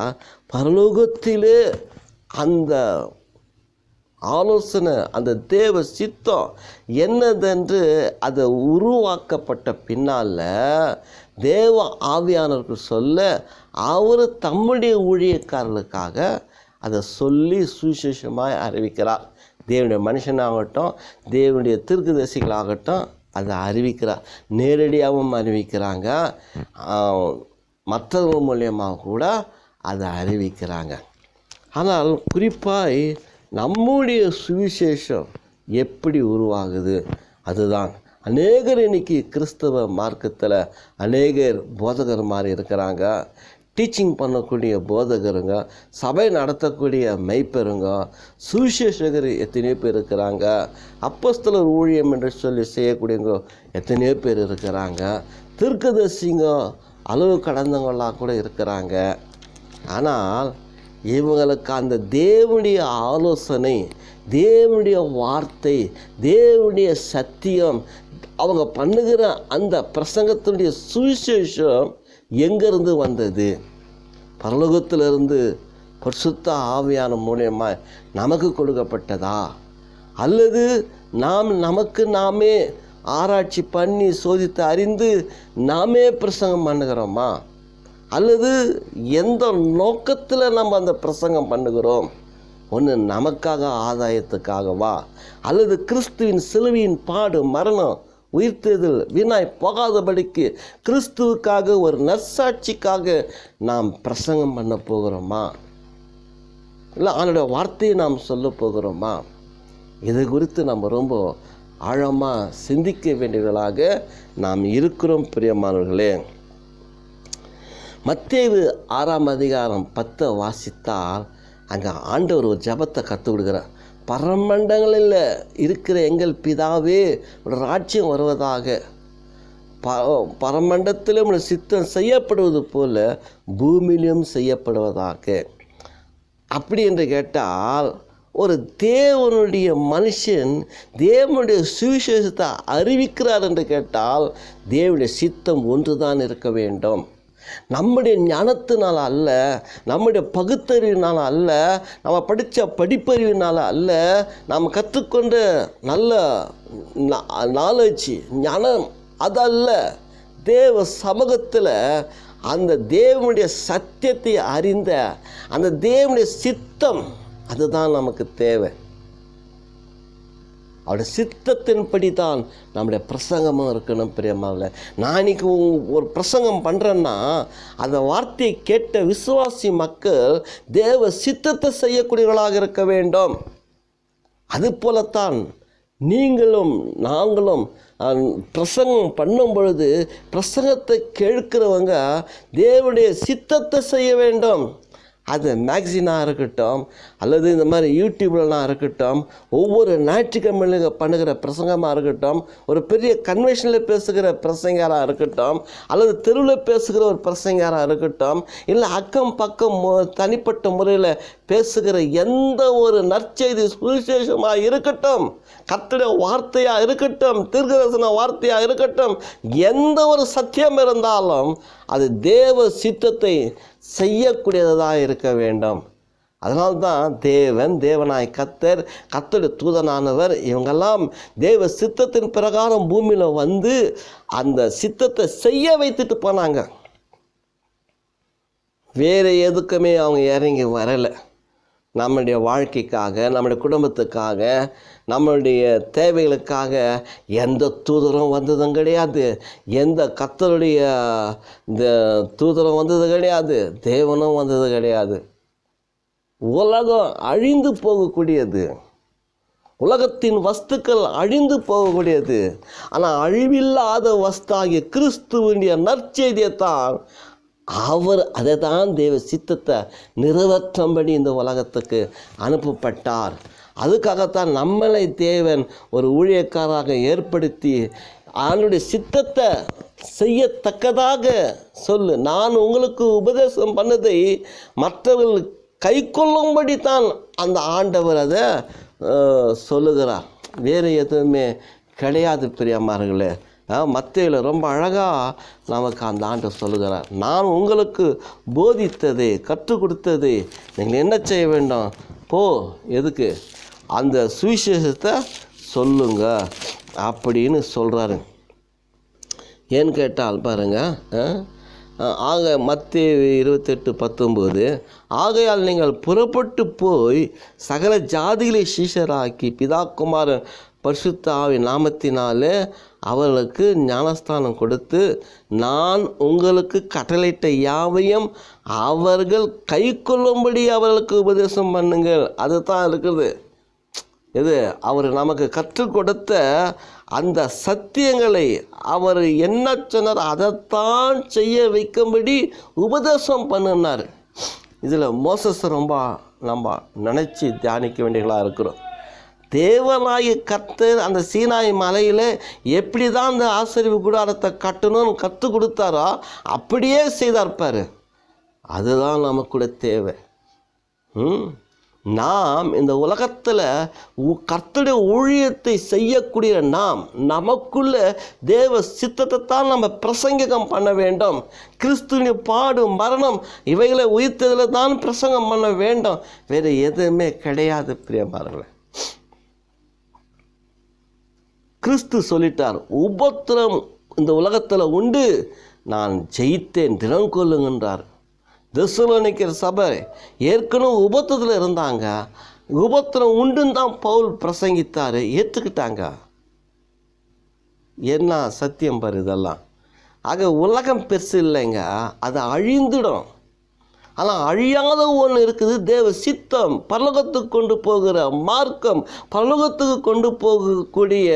பரலோகத்திலே அந்த ஆலோசனை, அந்த தேவ சித்தம் என்னதென்று அதை உருவாக்கப்பட்ட பின்னால் தேவ ஆவியானவருக்கு சொல்ல அவர் தம்முடைய ஊழியக்காரர்களுக்காக அதை சொல்லி சுவிசேஷமாய் அறிவிக்கிறார். தேவனுடைய மனுஷனாகட்டும், தேவனுடைய தீர்க்கதரிசிகளாகட்டும் அதை அறிவிக்கிறார். நேரடியாகவும் அறிவிக்கிறாங்க, மற்றவங்க மூலியமாக கூட அதை அறிவிக்கிறாங்க. ஆனால் குறிப்பாக நம்முடைய சுவிசேஷம் எப்படி உருவாகுது, அதுதான் அநேகர் இன்னைக்கு கிறிஸ்தவ மார்க்கத்தில் அநேகர் போதகர் மாதிரி இருக்கிறாங்க. டீச்சிங் பண்ணக்கூடிய போதகருங்க, சபை நடத்தக்கூடிய மெய்ப்பெருங்க, சுவிசேஷகர் எத்தனையோ பேர் இருக்கிறாங்க. அப்போஸ்தலர் ஊழியம் என்று சொல்லி செய்யக்கூடியவங்க எத்தனையோ பேர் இருக்கிறாங்க. தீர்க்கதரிசிங்க அளவு கடந்தவங்களாக கூட இருக்கிறாங்க. ஆனால் இவங்களுக்கு அந்த தேவனுடைய ஆலோசனை, தேவனுடைய வார்த்தை, தேவனுடைய சத்தியம், அவங்க பண்ணுகிற அந்த பிரசங்கத்தினுடைய சுவிசேஷம் எங்கேருந்து வந்தது? பரலோகத்திலிருந்து பரிசுத்த ஆவியான மூலியமாக நமக்கு கொடுக்கப்பட்டதா? அல்லது நமக்கு நாமே ஆராய்ச்சி பண்ணி சோதித்து அறிந்து நாமே பிரசங்கம் பண்ணுகிறோமா? அல்லது எந்த நோக்கத்தில் நம்ம அந்த பிரசங்கம் பண்ணுகிறோம்? ஒன்று நமக்காக ஆதாயத்துக்காகவா? அல்லது கிறிஸ்துவின் சிலுவையின் பாடு, மரணம், உயிர்த்தெழுதல் வீணாய் போகாதபடிக்கு கிறிஸ்துவுக்காக ஒரு நற்சாட்சிக்காக நாம் பிரசங்கம் பண்ண போகிறோமா? இல்லை அவனுடைய வார்த்தையை நாம் சொல்ல போகிறோமா? இது குறித்து நம்ம ரொம்ப ஆழமாக சிந்திக்க வேண்டியவர்களாக நாம் இருக்கிறோம் பிரியமானவர்களே. மத்தேயு 6ஆம் அதிகாரம் 10 வாசித்தால் அங்கே ஆண்டவர் ஒரு ஜபத்தை கற்றுக் கொடுக்குறார். பரமண்டங்களில் இருக்கிற எங்கள் பிதாவே ஒரு ராஜ்யம் வருவதாக, பரமண்டத்திலும் ஒரு சித்தம் செய்யப்படுவது போல பூமியிலும் செய்யப்படுவதாக. அப்படி என்று கேட்டால் ஒரு தேவனுடைய மனுஷன் தேவனுடைய சுவிசேஷத்தை அறிவிக்கிறார் என்று கேட்டால் தேவனுடைய சித்தம் ஒன்று தான் இருக்க வேண்டும். நம்முடைய ஞானத்தினால் அல்ல, நம்முடைய பகுத்தறிவினால் அல்ல, நம்ம படித்த படிப்பறிவினால் அல்ல, நாம் கற்றுக்கொண்ட நல்ல நாலேஜ் ஞானம் அதல்ல. தேவ சமூகத்தில் அந்த தேவனுடைய சத்தியத்தை அறிந்த அந்த தேவனுடைய சித்தம் அதுதான் நமக்கு தேவை. அவருடைய சித்தத்தின்படி தான் நம்முடைய பிரசங்கமும் இருக்கணும் பிரியமாவில். நான் இன்னைக்கு ஒரு பிரசங்கம் பண்ணுறேன்னா அந்த வார்த்தையை கேட்ட விசுவாசி மக்கள் தேவ சித்தத்தை செய்யக்கூடியவர்களாக இருக்க வேண்டும். அதுபோலத்தான் நீங்களும் நாங்களும் பிரசங்கம் பண்ணும் பொழுது பிரசங்கத்தை கேட்கிறவங்க தேவனுடைய சித்தத்தை செய்ய வேண்டும். அது மேக்சினாக இருக்கட்டும், அல்லது இந்த மாதிரி யூடியூப்லாம் இருக்கட்டும், ஒவ்வொரு ஞாயிற்றுக்கிழமையிலும் பண்ணுகிற பிரசங்கமாக இருக்கட்டும், ஒரு பெரிய கன்வென்ஷனில் பேசுகிற பிரசங்கராக இருக்கட்டும், அல்லது தெருவில் பேசுகிற ஒரு பிரசங்கராக இருக்கட்டும், இல்லை அக்கம் பக்கம் தனிப்பட்ட முறையில் பேசுகிற எந்த ஒரு நற்செய்தி சுவிசேஷமாக இருக்கட்டும், கர்த்தருடைய வார்த்தையாக இருக்கட்டும், தீர்க்கதரிசன வார்த்தையாக இருக்கட்டும், எந்த ஒரு சத்தியம் இருந்தாலும் அது தேவ சித்தத்தை செய்யக்கூடியதாக இருக்க வேண்டும். அதனால்தான் தேவனாய் கர்த்தர், கர்த்தருடைய தூதனானவர் இவங்கெல்லாம் தேவ சித்தத்தின் பிரகாரம் பூமியில் வந்து அந்த சித்தத்தை செய்ய வைத்துட்டு போனாங்க. வேறு எதுக்குமே அவங்க இறங்கி வரலை. நம்மளுடைய வாழ்க்கைக்காக, நம்முடைய குடும்பத்துக்காக, நம்மளுடைய தேவைகளுக்காக எந்த தூதரும் வந்ததும் கிடையாது. எந்த கர்த்தருடைய இந்த தூதரும் வந்தது கிடையாது. தேவனும் வந்தது கிடையாது. உலகம் அழிந்து போகக்கூடியது. உலகத்தின் வஸ்துக்கள் அழிந்து போகக்கூடியது. ஆனால் அழிவில்லாத வஸ்தாகிய கிறிஸ்துவனுடைய நற்செய்தியைத்தான் அதை தான் தேவ சித்தத்தை நிறைவேற்றும்படி இந்த உலகத்துக்கு அனுப்பப்பட்டார். அதுக்காகத்தான் நம்மளை தேவன் ஒரு ஊழியக்காரராக ஏற்படுத்தி அவனுடைய சித்தத்தை செய்யத்தக்கதாக சொல்லு, நான் உங்களுக்கு உபதேசம் பண்ணதை மற்றவர்கள் கை கொள்ளும்படி தான் அந்த ஆண்டவர் அதை சொல்லுகிறார். வேறு எதுவுமே கிடையாது பிரியமார்களே. மத்தேயுல ரொம்ப அழகாக நமக்கு அந்த ஆண்டவர் சொல்லுகிறார், நான் உங்களுக்கு போதித்தது, கற்றுக் கொடுத்தது நீங்கள் என்ன செய்ய வேண்டும், போ எதுக்கு அந்த சுவிசேஷத்தை சொல்லுங்க அப்படின்னு சொல்கிறாரு. ஏன்னு கேட்டால் பாருங்கள், மத்தேயு 28:19, ஆகையால் நீங்கள் புறப்பட்டு போய் சகல ஜாதிகளை சீஷராக்கி பிதா குமாரன் பரிசுத்த ஆவியின் நாமத்தினாலே அவர்களுக்கு ஞானஸ்தானம் கொடுத்து நான் உங்களுக்கு கட்டளையிட்ட யாவையும் அவர்கள் கை கொள்ளும்படி அவர்களுக்கு உபதேசம் பண்ணுங்கள். அதுதான் இருக்குது. இது அவர் நமக்கு கற்றுக் கொடுத்த அந்த சத்தியங்களை அவர் என்ன சொன்னார் அதைத்தான் செய்ய வைக்கும்படி உபதேசம் பண்ணினார். இதில் மோசஸ் ரொம்ப நம்ம நினச்சி தியானிக்க வேண்டியவர்களாக இருக்கிறோம். தேவனாய கர்த்தர் அந்த சீனாய் மலையில் எப்படி தான் அந்த ஆசரிப்பு கூடாரத்தை கட்டணும்னு கற்றுக் கொடுத்தாரோ அப்படியே செய்தார்ப்பார். அதுதான் நமக்குள்ள தேவை. நாம் இந்த உலகத்தில் கர்த்தருடைய ஊழியத்தை செய்யக்கூடிய நமக்குள்ள தேவ சித்தத்தை தான் நம்ம பிரசங்கம் பண்ண வேண்டும். கிறிஸ்துவின் பாடு, மரணம் இவைகளை உயிர்த்ததில் தான் பிரசங்கம் பண்ண வேண்டும். வேறு எதுவுமே கிடையாது பிரியமானவர்களே. கிறிஸ்து சொல்லிட்டார், உபத்திரம் இந்த உலகத்தில் உண்டு, நான் ஜெயித்தேன், தினம் கொள்ளுங்கன்றார். தெசலோனிக்கர் சபை ஏற்கனவே உபத்திரத்தில் இருந்தாங்க. உபத்திரம் உண்டுன்னு தான் பவுல் பிரசங்கித்தார், ஏற்றுக்கிட்டாங்க. என்ன சத்தியம் பாரு இதெல்லாம். ஆக உலகம் பெருசு இல்லைங்க, அது அழிந்துடும். ஆனால் அழியாத ஒன்று இருக்குது, தேவ சித்தம், பரலோகத்துக்கு கொண்டு போகிற மார்க்கம், பரலோகத்துக்கு கொண்டு போகக்கூடிய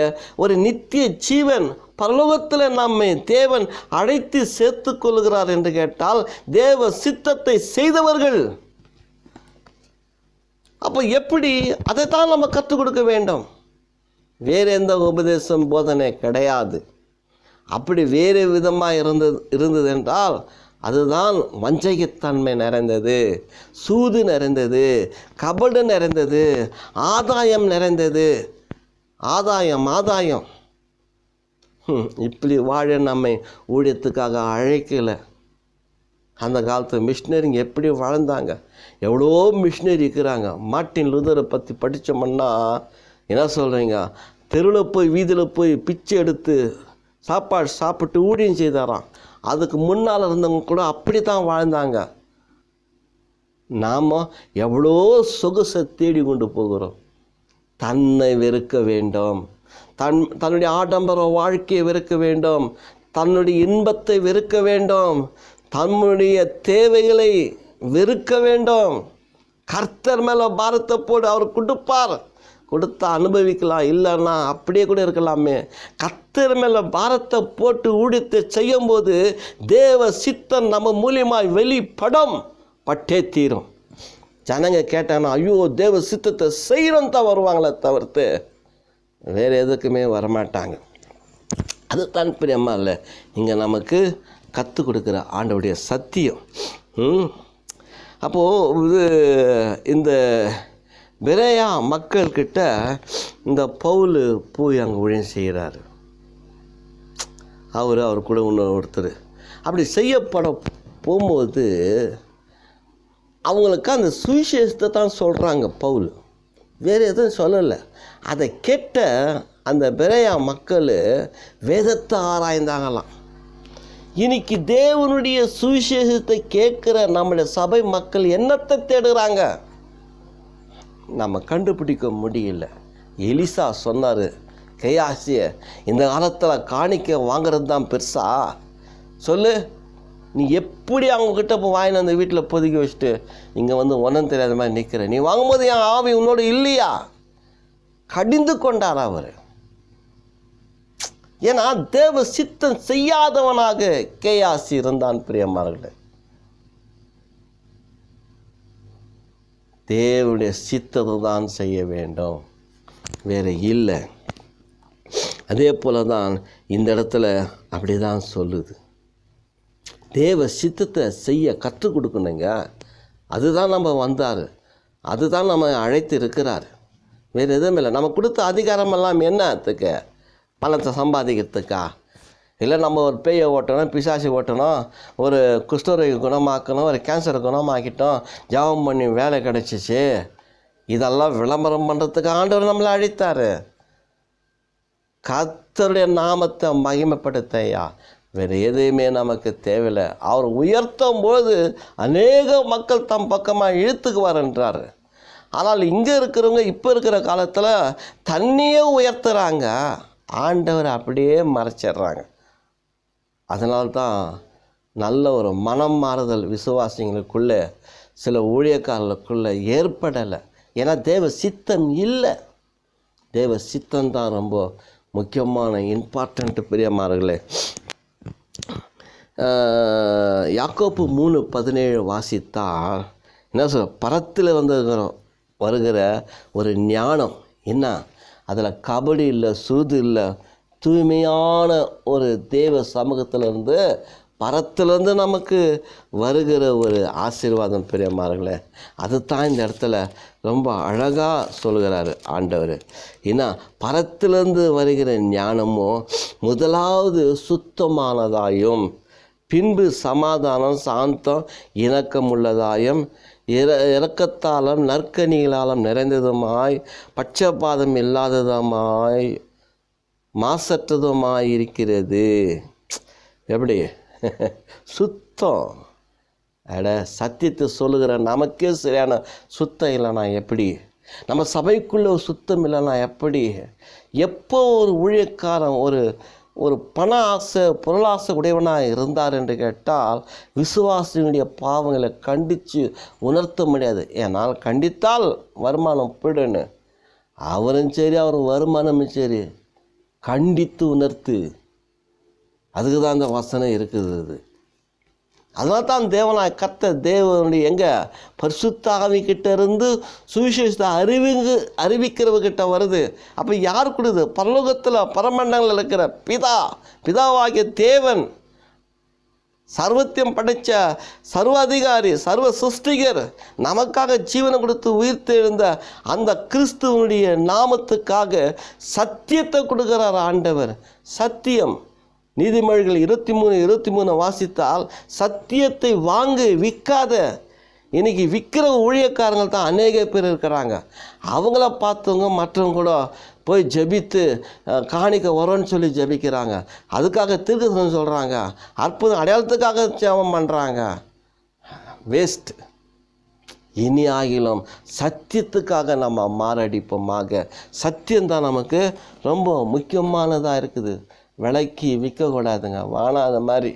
ஒரு நித்திய ஜீவன். பரலோகத்தில் நம்மை தேவன் அழைத்து சேர்த்து கொள்கிறார் என்று கேட்டால் தேவ சித்தத்தை செய்தவர்கள். அப்போ எப்படி அதைத்தான் நம்ம கற்றுக் கொடுக்க வேண்டும். வேறு எந்த உபதேசம் போதனை கிடையாது. அப்படி வேறு விதமாக இருந்தது என்றால் அதுதான் வஞ்சகத்தன்மை நிறைந்தது, சூது நிறைந்தது, கபடு நிறைந்தது, ஆதாயம் நிறைந்தது. ஆதாயம் இப்படி வாழ நம்மை ஊழியத்துக்காக அழைக்கலை. அந்த காலத்து மிஷினரிங்க எப்படி வாழ்ந்தாங்க, எவ்வளோ மிஷினரி இருக்கிறாங்க. மார்ட்டின் லூதரை பற்றி படித்தோம்னா என்ன சொல்கிறீங்க, தெருவில் போய் வீதியில் போய் பிச்சை எடுத்து சாப்பாடு சாப்பிட்டு ஊழியம் செய்தாராம். அதுக்கு முன்னால் இருந்தவங்க கூட அப்படி தான் வாழ்ந்தாங்க. நாம் எவ்வளோ சொகுசை தேடி கொண்டு போகிறோம். தன்னை வெறுக்க வேண்டும், தன்னுடைய ஆடம்பர வாழ்க்கையை வெறுக்க வேண்டும், தன்னுடைய இன்பத்தை வெறுக்க வேண்டும், தன்னுடைய தேவைகளை வெறுக்க வேண்டும். கர்த்தர் மேலே பாரத்தை போடு, அவர் கொடுப்பார், கொடுத்தா அனுபவிக்கலாம், இல்லைன்னா அப்படியே கூட இருக்கலாமே. கர்த்தர் மேலே பாரத்தை போட்டு ஊழியத்தை செய்யும்போது தேவ சித்தம் நம்ம மூலியமாக வெளிப்படும், பட்டே தீரும். ஜனங்க கேட்டாங்கன்னா ஐயோ தேவ சித்தத்தை செய்யணும் தான் வருவாங்களே தவிர்த்து வேறு எதுக்குமே வரமாட்டாங்க. அதுதான் பிரியமா இல்லை இங்கே நமக்கு கற்றுக் கொடுக்குற ஆண்டவருடைய சத்தியம். அப்போது இது இந்த பெரேயா மக்கள்கிட்ட இந்த பவுல் போய் அங்கே ஊழியம் செய்கிறாரு. அவர் கூட ஒருத்தர் அப்படி செய்யப்பட போகும்போது அவங்களுக்கு அந்த சுவிசேஷத்தை தான் சொல்கிறாங்க பவுல், வேறு எதுவும் சொல்லலை. அதை கேட்ட அந்த பெரையா மக்கள் வேதத்தை ஆராய்ந்தாங்களாம். இன்னைக்கு தேவனுடைய சுவிசேஷத்தை கேட்குற நம்முடைய சபை மக்கள் என்னத்தை தேடுறாங்க? நம்ம கண்டுபிடிக்க முடியல. எலிசா சொன்னார், கேயாசிய இந்த காலத்தில் காணிக்க வாங்கிறது தான் பெருசா? சொல்லு, நீ எப்படி அவங்கக்கிட்ட இப்போ வாங்கின அந்த வீட்டில் பொதுக்கி வச்சுட்டு இங்கே வந்து ஒன்றும் தெரியாத மாதிரி நிற்கிற? நீ வாங்கும்போது என் ஆவி உன்னோட இல்லையா? கடிந்து கொண்டார் அவர். ஏன்னா தேவ சித்தம் செய்யாதவனாக கேயாசி இருந்தான். பிரியமானவர்களே, தேவனுடைய சித்தத்தை தான் செய்ய வேண்டும், வேறு இல்லை. அதே போல தான் இந்த இடத்துல அப்படி தான் சொல்லுது. தேவ சித்தத்தை செய்ய கற்றுக் கொடுக்கணுங்க. அதுதான் நம்ம வந்தார், அதுதான் நம்ம அழைத்து இருக்கிறார், வேறு எதுவும் இல்லை. நம்ம கொடுத்த அதிகாரமெல்லாம் என்னத்துக்கு? பணத்தை சம்பாதிக்கிறதுக்கா? இல்லை நம்ம ஒரு பேயை ஓட்டணும், பிசாசி ஓட்டணும், ஒரு குஷ்டரோகி குணமாக்கணும், ஒரு கேன்சரை குணமாக்கிட்டோம், ஜெபம் பண்ணி வேலை கிடச்சிச்சு, இதெல்லாம் விளம்பரம் பண்ணுறதுக்கு ஆண்டவர் நம்மளை அழைத்தார். கர்த்தருடைய நாமத்தை மகிமைப்படுத்தையா, வேறு எதுவுமே நமக்கு தேவையில்லை. அவர் உயர்த்தும் போது அநேக மக்கள் தம் பக்கமாக இழுத்துக்குவார் என்றார். ஆனால் இங்கே இருக்கிறவங்க இப்போ இருக்கிற காலத்தில் தண்ணியே உயர்த்துறாங்க, ஆண்டவர் அப்படியே மறைச்சிடுறாங்க. அதனால்தான் நல்ல ஒரு மனம் மாறுதல் விசுவாசிங்களுக்குள்ளே, சில ஊழியக்காரர்களுக்குள்ளே ஏற்படலை. ஏன்னா தேவ சித்தம் இல்லை. தேவ சித்தம்தான் ரொம்ப முக்கியமான இம்பார்ட்டண்ட். பிரியமானவர்களே, யாக்கோப்பு 3:17 வாசித்தால் என்ன சொல்ல, பரத்தில் வருகிற ஒரு ஞானம் என்ன, அதில் கபடி இல்லை, சூது இல்லை, தூய்மையான ஒரு தேவ சமூகத்திலேருந்து பரத்திலேருந்து நமக்கு வருகிற ஒரு ஆசீர்வாதம். பிரியமானவர்களே, அதுதான் இந்த இடத்துல ரொம்ப அழகாக சொல்கிறாரு ஆண்டவர். ஏன்னா பரத்திலேருந்து வருகிற ஞானமும் முதலாவது சுத்தமானதாயும், பின்பு சமாதானம், சாந்தம், இணக்கமுள்ளதாயும், இரக்கத்தாலும் நற்கனிகளாலும் நிறைந்ததுமாய், பட்சபாதம் இல்லாததுமாய், மாசற்றதுமாய் இருக்கிறது. எப்படி சுத்தம்? அட, சத்தியத்தை சொல்லுகிற நமக்கே சரியான சுத்தம் இல்லைனா எப்படி? நம்ம சபைக்குள்ளே சுத்தம் இல்லைனா எப்படி? எப்போ ஒரு ஊழியக்காரன் ஒரு பண ஆசை, பொருளாசை உடையவனாக இருந்தார் என்று கேட்டால் விசுவாசிகளுடைய பாவங்களை கண்டித்து உணர்த்த முடியாது. ஏன்னால் கண்டித்தால் வருமானம் போய்டுன்னு. அவரும் சரி, அவர் வருமானமும் சரி, கண்டித்து உணர்த்து. அதுக்கு தான் அந்த வசனம் இருக்குது. அதனால தான் தேவனாய் கர்த்தர் தேவனுடைய எங்கே பரிசுத்த ஆவிக்கிட்ட இருந்து சுவிசேஷத்தை அறிவிக்கிறவர்கிட்ட வருது. அப்போ யார் கொடுது? பரலோகத்தில் பரமண்டங்களில் இருக்கிற பிதாவாகிய தேவன், சர்வத்தியம் படைத்த சர்வ அதிகாரி, சர்வ சிருஷ்டிகர், நமக்காக ஜீவனை கொடுத்து உயிர்த்தெழுந்த அந்த கிறிஸ்துவனுடைய நாமத்துக்காக சத்தியத்தை கொடுக்கிறார் ஆண்டவர். சத்தியம். நீதிமொழிகள் 23:23 வாசித்தால், சத்தியத்தை வாங்கு, விற்காத. இன்றைக்கி விற்கிற ஊழியக்காரங்கள் தான் அநேக பேர் இருக்கிறாங்க. அவங்கள பார்த்தவங்க மற்றவங்க கூட போய் ஜெபித்து காணிக்க வரோன்னு சொல்லி ஜெபிக்கிறாங்க. அதுக்காக தீர்க்கதரிசனம் சொல்கிறாங்க, அற்புதம் அடையாளத்துக்காக ஜெபம் பண்ணுறாங்க. வேஸ்ட். இனி ஆகிலும் சத்தியத்துக்காக நம்ம மாரடிப்போமாக. சத்தியம்தான் நமக்கு ரொம்ப முக்கியமானதாக இருக்குது. விலைக்கு விற்கக்கூடாதுங்க, வானாத மாதிரி.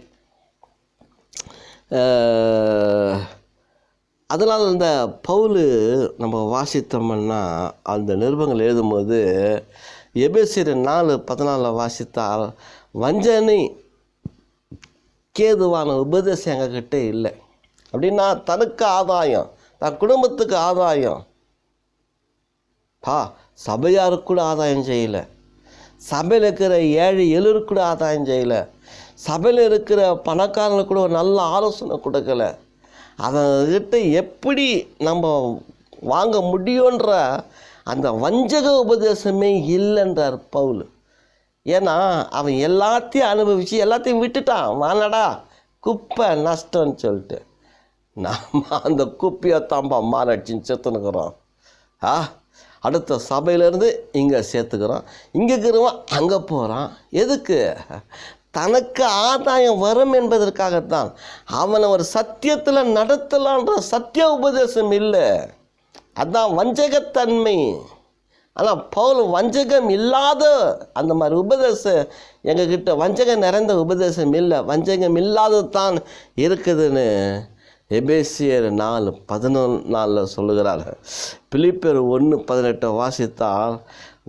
அதனால் இந்த பவுல் நம்ம வாசித்தோம்னா, அந்த நிருபங்கள் எழுதும்போது எபேசியர் 4:14 வாசித்தால், வஞ்சனை கேதுவான உபதேசம் எங்ககிட்ட இல்லை. அப்படின்னா தனக்கு ஆதாயம், தன் குடும்பத்துக்கு ஆதாயம். சபையாருக்கு கூட ஆதாயம் செய்யலை, சபையில் இருக்கிற ஏழை எல்லோருக்கு கூட ஆதாயம் செய்யலை, சபையில் இருக்கிற பணக்காரங்களுக்கு கூட ஒரு நல்ல ஆலோசனை கொடுக்கல. அதன்கிட்ட எப்படி நம்ம வாங்க முடியுன்ற அந்த வஞ்சக உபதேசமே இல்லைன்றார் பவுல். ஏன்னா அவன் எல்லாத்தையும் அனுபவித்து எல்லாத்தையும் விட்டுட்டான். வானடா குப்பை நஷ்டம்னு சொல்லிட்டு. நாம் அந்த குப்பியை தாம்பா மாரடிச்சின்னு சேர்த்துனுக்குறோம். அடுத்த சபையிலேருந்து இங்கே சேர்த்துக்கிறோம், இங்கே இருக்கிறவன் அங்கே போகிறான். எதுக்கு? தனக்கு ஆதாயம் வரும் என்பதற்காகத்தான். அவனை ஒரு சத்தியத்தில் நடத்தலான்ற சத்திய உபதேசம் இல்லை, அதுதான் வஞ்சகத்தன்மை. ஆனால் பவுல் வஞ்சகம் இல்லாத அந்த மாதிரி உபதேசம் எங்ககிட்ட வஞ்சகம் நிறைந்த உபதேசம் இல்லை, வஞ்சகம் இல்லாதது தான் இருக்குதுன்னு எபேசியர் 4:11 சொல்லுகிறார். பிலிப்பியர் 1:18 வாசித்தால்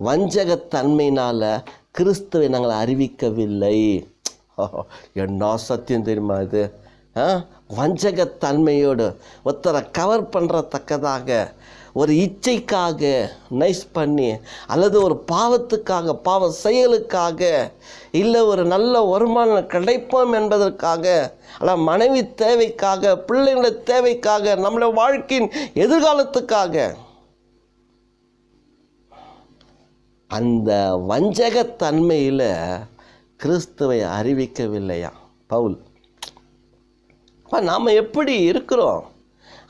வஞ்சகத்தன்மையினால் கிறிஸ்துவை நாங்கள் அறிவிக்கவில்லை. என்ன சத்தியம் தெரியுமா இது? வஞ்சகத்தன்மையோடு ஒருத்தரை கவர் பண்ணுறத்தக்கதாக, ஒரு இச்சைக்காக நைஸ் பண்ணி, அல்லது ஒரு பாவத்துக்காக, பாவ செயலுக்காக, இல்லை ஒரு நல்ல வருமானம் கிடைப்போம் என்பதற்காக, அல்ல மனைவி தேவைக்காக, பிள்ளைங்கள தேவைக்காக, நம்முடைய வாழ்க்கையின் எதிர்காலத்துக்காக, அந்த வஞ்சகத்தன்மையில் கிறிஸ்துவை அறிவிக்கவில்லையா பவுல். நாம் எப்படி இருக்கிறோம்?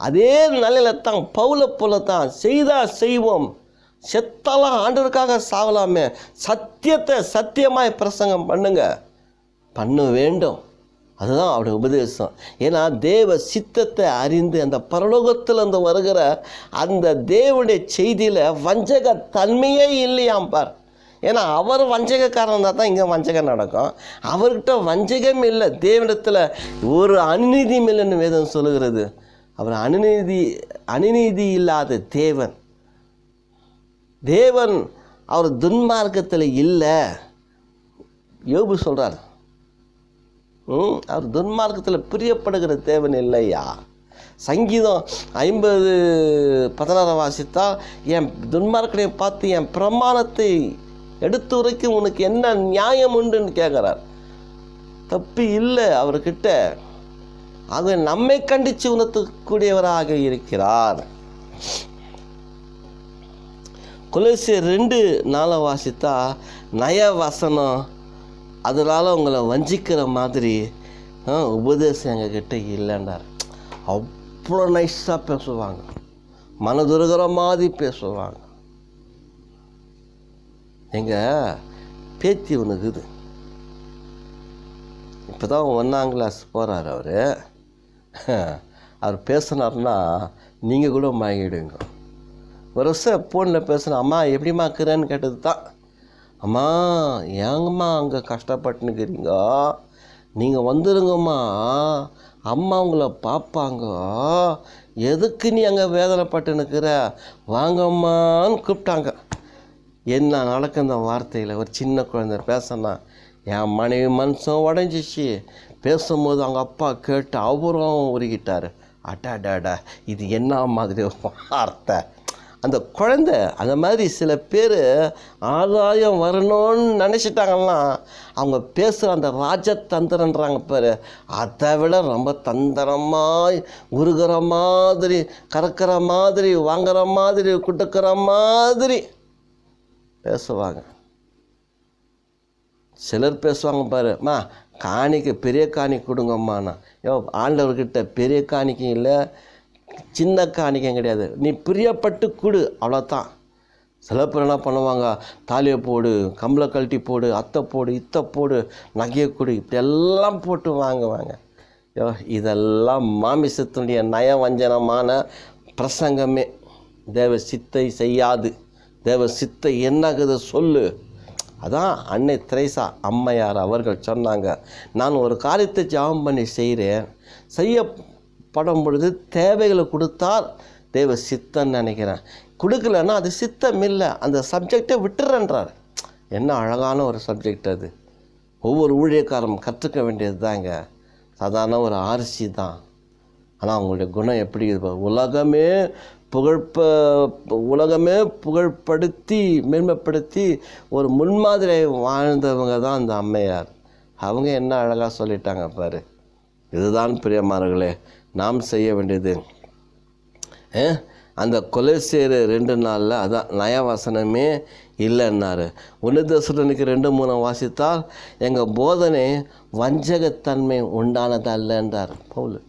அதே நிலையில் தான் பவுலை போல தான். செய்தால் செய்வோம், செத்தாலாம் ஆண்டவருக்காக சாவலாமே. சத்தியத்தை சத்தியமாய் பிரசங்கம் பண்ண வேண்டும். அதுதான் அவருடைய உபதேசம். ஏன்னா தேவ சித்தத்தை அறிந்து அந்த பரலோகத்தில் அந்த வருகிற அந்த தேவனுடைய செய்தியில் வஞ்சகத்தன்மையே இல்லையாம் பார். ஏன்னா அவர் வஞ்சகக்காரன் இருந்தால் தான் இங்கே வஞ்சகம் நடக்கும். அவர்கிட்ட வஞ்சகம் இல்லை. தேவனிடத்தில் ஒரு அநீதியும் இல்லைன்னு வேதம் சொல்லுகிறது. அவர் அநீதி இல்லாத தேவன் அவர் துன்மார்க்கத்தில் இல்லை. யோபு சொல்கிறார், அவர் துன்மார்க்கத்தில் பிரியப்படுகிற தேவன் இல்லையா. சங்கீதம் 50:16 வாசித்தால், என் துன்மார்க்கனை பார்த்து என் பிரமாணத்தை எடுத்து உரைக்கும் உனக்கு என்ன நியாயம் உண்டுன்னு கேட்குறார். தப்பு இல்லை அவர்கிட்ட. ஆக நம்மை கண்டித்து உணர்த்தக்கூடியவராக இருக்கிறார். கொலோசியர் 2:4 வாசித்தா, நய வசனம் அதனால் உங்களை வஞ்சிக்கிற மாதிரி உபதேசம் எங்ககிட்ட இல்லைன்றார். அவ்வளோ நைஸாக பேசுவாங்க, மனதுருகிற மாதிரி பேசுவாங்க. எங்கள் பேத்தி ஒன்றுக்குது, இப்போ தான் 1ஆம் கிளாஸ் போகிறார் அவர் பேசினார்னா நீங்கள் கூட வாங்கிடுவீங்க. ஒரு வருஷம் ஃபோனில் பேசினா, அம்மா எப்படிம்மா இருக்கிறேன்னு கேட்டது தான். அம்மா ஏங்கம்மா அங்கே கஷ்டப்பட்டுனுக்கிறீங்க, நீங்கள் வந்துடுங்கம்மா, அம்மா உங்களை பார்ப்பாங்க, எதுக்கு நீ அங்கே வேதனைப்பட்டுனுக்கிற, வாங்கம்மான்னு கூப்பிட்டாங்க. என்ன நடக்கும் இந்த வார்த்தையில்? ஒரு சின்ன குழந்தை பேசினா, என் மனைவி மனுஷன் உடஞ்சிச்சு. பேசும்போது அவங்க அப்பா கேட்டு அவரும் உருகிட்டார். அடாடாடா, இது என்ன மாதிரி வார்த்தை! அந்த குழந்தை அந்த மாதிரி சில பேர் ஆதாயம் வரணும்னு நினச்சிட்டாங்கன்னா அவங்க பேசுகிற அந்த ராஜதந்திரன்றாங்க பேர், அதை விட ரொம்ப தந்திரமாய் உருகிற மாதிரி, கறக்கிற மாதிரி, வாங்குற மாதிரி, குட்டுக்கிற மாதிரி பேசுவாங்க. சிலர் பேசுவாங்க பாருமா, காணிக்கை பெரிய காணிக்கை கொடுங்கம்மாண்ணா. ஆண்டவர்கிட்ட பெரிய காணிக்கையும் இல்லை, சின்ன காணிக்கையும் கிடையாது, நீ பிரியப்பட்டு கொடு, அவ்வளோதான். சில பேர் என்ன பண்ணுவாங்க, தாலியை போடு, கம்பளை கழட்டி போடு, அத்தை போடு, இத்தை போடு, நகையை கொடு, இப்படி எல்லாம் போட்டு வாங்குவாங்க. இதெல்லாம் மாமிசத்தினுடைய நயவஞ்சனமான பிரசங்கமே. தேவ சித்தை செய்யாது. தேவ சித்தை என்னகுது சொல்லு. அதான் அன்னை திரேசா அம்மையார் அவர்கள் சொன்னாங்க, நான் ஒரு காரியத்தை ஜெபம் பண்ணி செய்கிறேன், செய்யப்படும் பொழுது தேவைகளை கொடுத்தால் தேவ சித்தன்னு நினைக்கிறேன், கொடுக்கலன்னா அது சித்தம் இல்லை, அந்த சப்ஜெக்டை விட்டுறன்றார். என்ன அழகான ஒரு சப்ஜெக்ட் அது. ஒவ்வொரு ஊழியக்காரரும் கற்றுக்க வேண்டியது தாங்க. சாதாரண ஒரு ஆர்சி தான், ஆனால் அவங்களுடைய குணம் எப்படி உலகமே புகழ்படுத்தி மேன்மைப்படுத்தி ஒரு முன்மாதிரியை வாழ்ந்தவங்க தான் அந்த அம்மையார். அவங்க என்ன அழகாக சொல்லிட்டாங்க பாரு. இதுதான் பிரியமானவர்களே நாம் செய்ய வேண்டியது. அந்த கொலோசியர் 2:4 அதான் நயவசனமே இல்லைன்னாரு. 1 தெசலோனிக்கர் 2:3 வாசித்தால், எங்கள் போதனை வஞ்சகத்தன்மை உண்டானதல்லன்றார் பவுல்.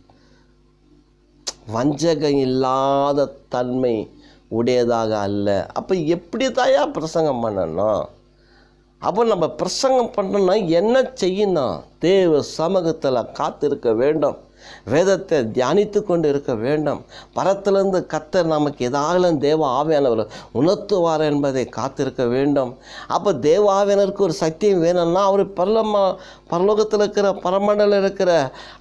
வஞ்சகம் இல்லாத தன்மை உடையதாக அல்ல. அப்போ எப்படி தாயா பிரசங்கம் பண்ணணும்? அப்போ நம்ம பிரசங்கம் பண்ணணும்னா என்ன செய்யணும்? தேவ சமூகத்தில் காத்திருக்க வேண்டும், வேதத்தை தியானித்து கொண்டு இருக்க வேண்டும். பரத்திலிருந்து கர்த்தர் நமக்கு ஏதாவது தேவ ஆவியானவர் உணர்த்துவார் என்பதை காத்திருக்க வேண்டும். அப்போ தேவ ஆவியானவருக்கு ஒரு சத்தியம் வேணும்னா அவர் பரலோகத்தில் இருக்கிற பரமண்டலில் இருக்கிற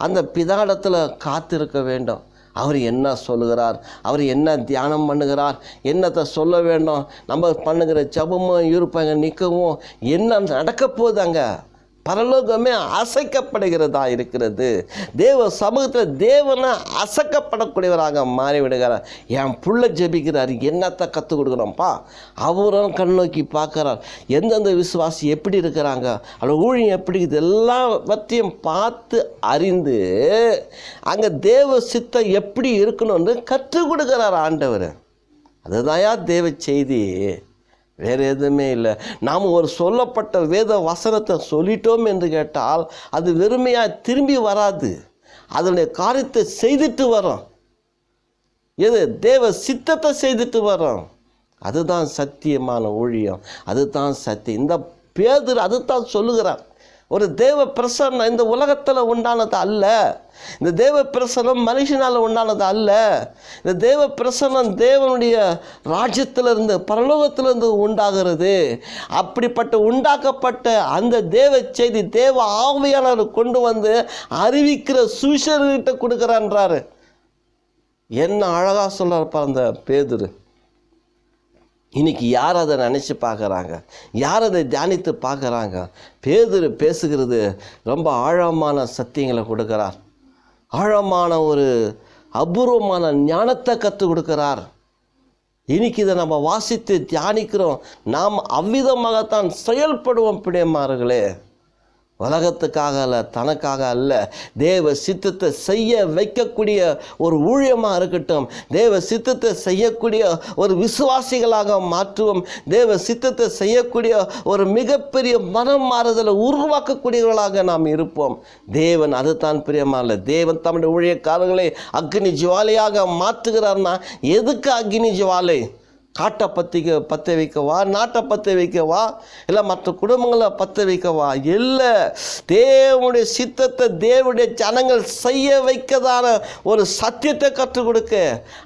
அந்த பிதாடத்தில் காத்திருக்க வேண்டும். அவர் என்ன சொல்லுகிறார், அவர் என்ன தியானம் பண்ணுகிறார், என்னத்தை சொல்ல வேண்டும், நம்ம பண்ணுகிற ஜபமும் இருப்பாங்க நிற்கவும் என்ன நடக்க போகுது, அங்கே பரலோகமே அசைக்கப்படுகிறதா இருக்கிறது. தேவ சமூகத்தில் தேவனை அசைக்கப்படக்கூடியவராக மாறிவிடுகிறார். என் புள்ள ஜெபிக்கிறார், என்னத்தை கற்றுக் கொடுக்குறோம்ப்பா, அவரும் கண் நோக்கி பார்க்குறார். எந்தெந்த விசுவாசி எப்படி இருக்கிறாங்க, அல்ல ஊழியம் எப்படி, இது எல்லாத்தையும் பார்த்து அறிந்து அங்கே தேவ சித்தம் எப்படி இருக்கணும்னு கற்றுக் கொடுக்குறார் ஆண்டவர். அதுதான் தேவ செய்தி, வேறு எதுவுமே இல்லை. நாம் ஒரு சொல்லப்பட்ட வேத வசனத்தை சொல்லிட்டோம் என்று கேட்டால் அது வெறுமையாக திரும்பி வராது, அதனுடைய காரியத்தை செய்துட்டு வரும். எது? தேவ சித்தத்தை செய்துட்டு வரும். அதுதான் சத்தியமான ஊழியம், அதுதான் சத்தியம். இந்த பேதுரு அதுதான் சொல்லுகிறார். ஒரு தேவ பிரசன்னம் இந்த உலகத்தில் உண்டானது அல்ல, இந்த தேவ பிரசன்னம் மனுஷனால் உண்டானது அல்ல. இந்த தேவ பிரசன்னம் தேவனுடைய ராஜ்யத்திலிருந்து பரலோகத்திலிருந்து உண்டாகிறது. அப்படிப்பட்ட உண்டாக்கப்பட்ட அந்த தேவ செய்தி தேவ ஆவியானவர் கொண்டு வந்து அறிவிக்கிற சுவிசேஷர்கிட்ட கொடுக்குறான்றாரு. என்ன அழகாக சொல்கிறார்ப்பா அந்த பேதுரு. இன்றைக்கி யார் அதை நினச்சி பார்க்குறாங்க, யார் அதை தியானித்து பார்க்குறாங்க? பேதுரு பேசுகிறது ரொம்ப ஆழமான சத்தியங்களை கொடுக்குறார், ஆழமான ஒரு அபூர்வமான ஞானத்தை கற்றுக் கொடுக்குறார். இன்றைக்கி இதை நம்ம வாசித்து தியானிக்கிறோம், நாம் அவ்விதமாகத்தான் செயல்படுவோம் பிரியமானவர்களே. உலகத்துக்காக அல்ல, தனக்காக அல்ல, தேவ சித்தத்தை செய்ய வைக்கக்கூடிய ஒரு ஊழியமாக இருக்கட்டும். தேவ சித்தத்தை செய்யக்கூடிய ஒரு விசுவாசிகளாக மாற்றுவோம். தேவ சித்தத்தை செய்யக்கூடிய ஒரு மிகப்பெரிய மனம் மாறுதலை உருவாக்கக்கூடியவர்களாக நாம் இருப்போம். தேவன் அதுதான் பிரியமாக. தேவன் தம்முடைய ஊழியக்காரர்களை அக்னி ஜுவாலையாக மாற்றுகிறார்னா எதுக்கு அக்னி ஜுவாலை? காட்டை பற்ற வைக்கவா, நாட்டை பற்ற வைக்கவா, இல்லை மற்ற குடும்பங்களை பற்ற வைக்கவா? இல்லை, தேவனுடைய சித்தத்தை தேவனுடைய ஜனங்கள் செய்ய வைக்கதான ஒரு சத்தியத்தை கற்றுக் கொடுக்க,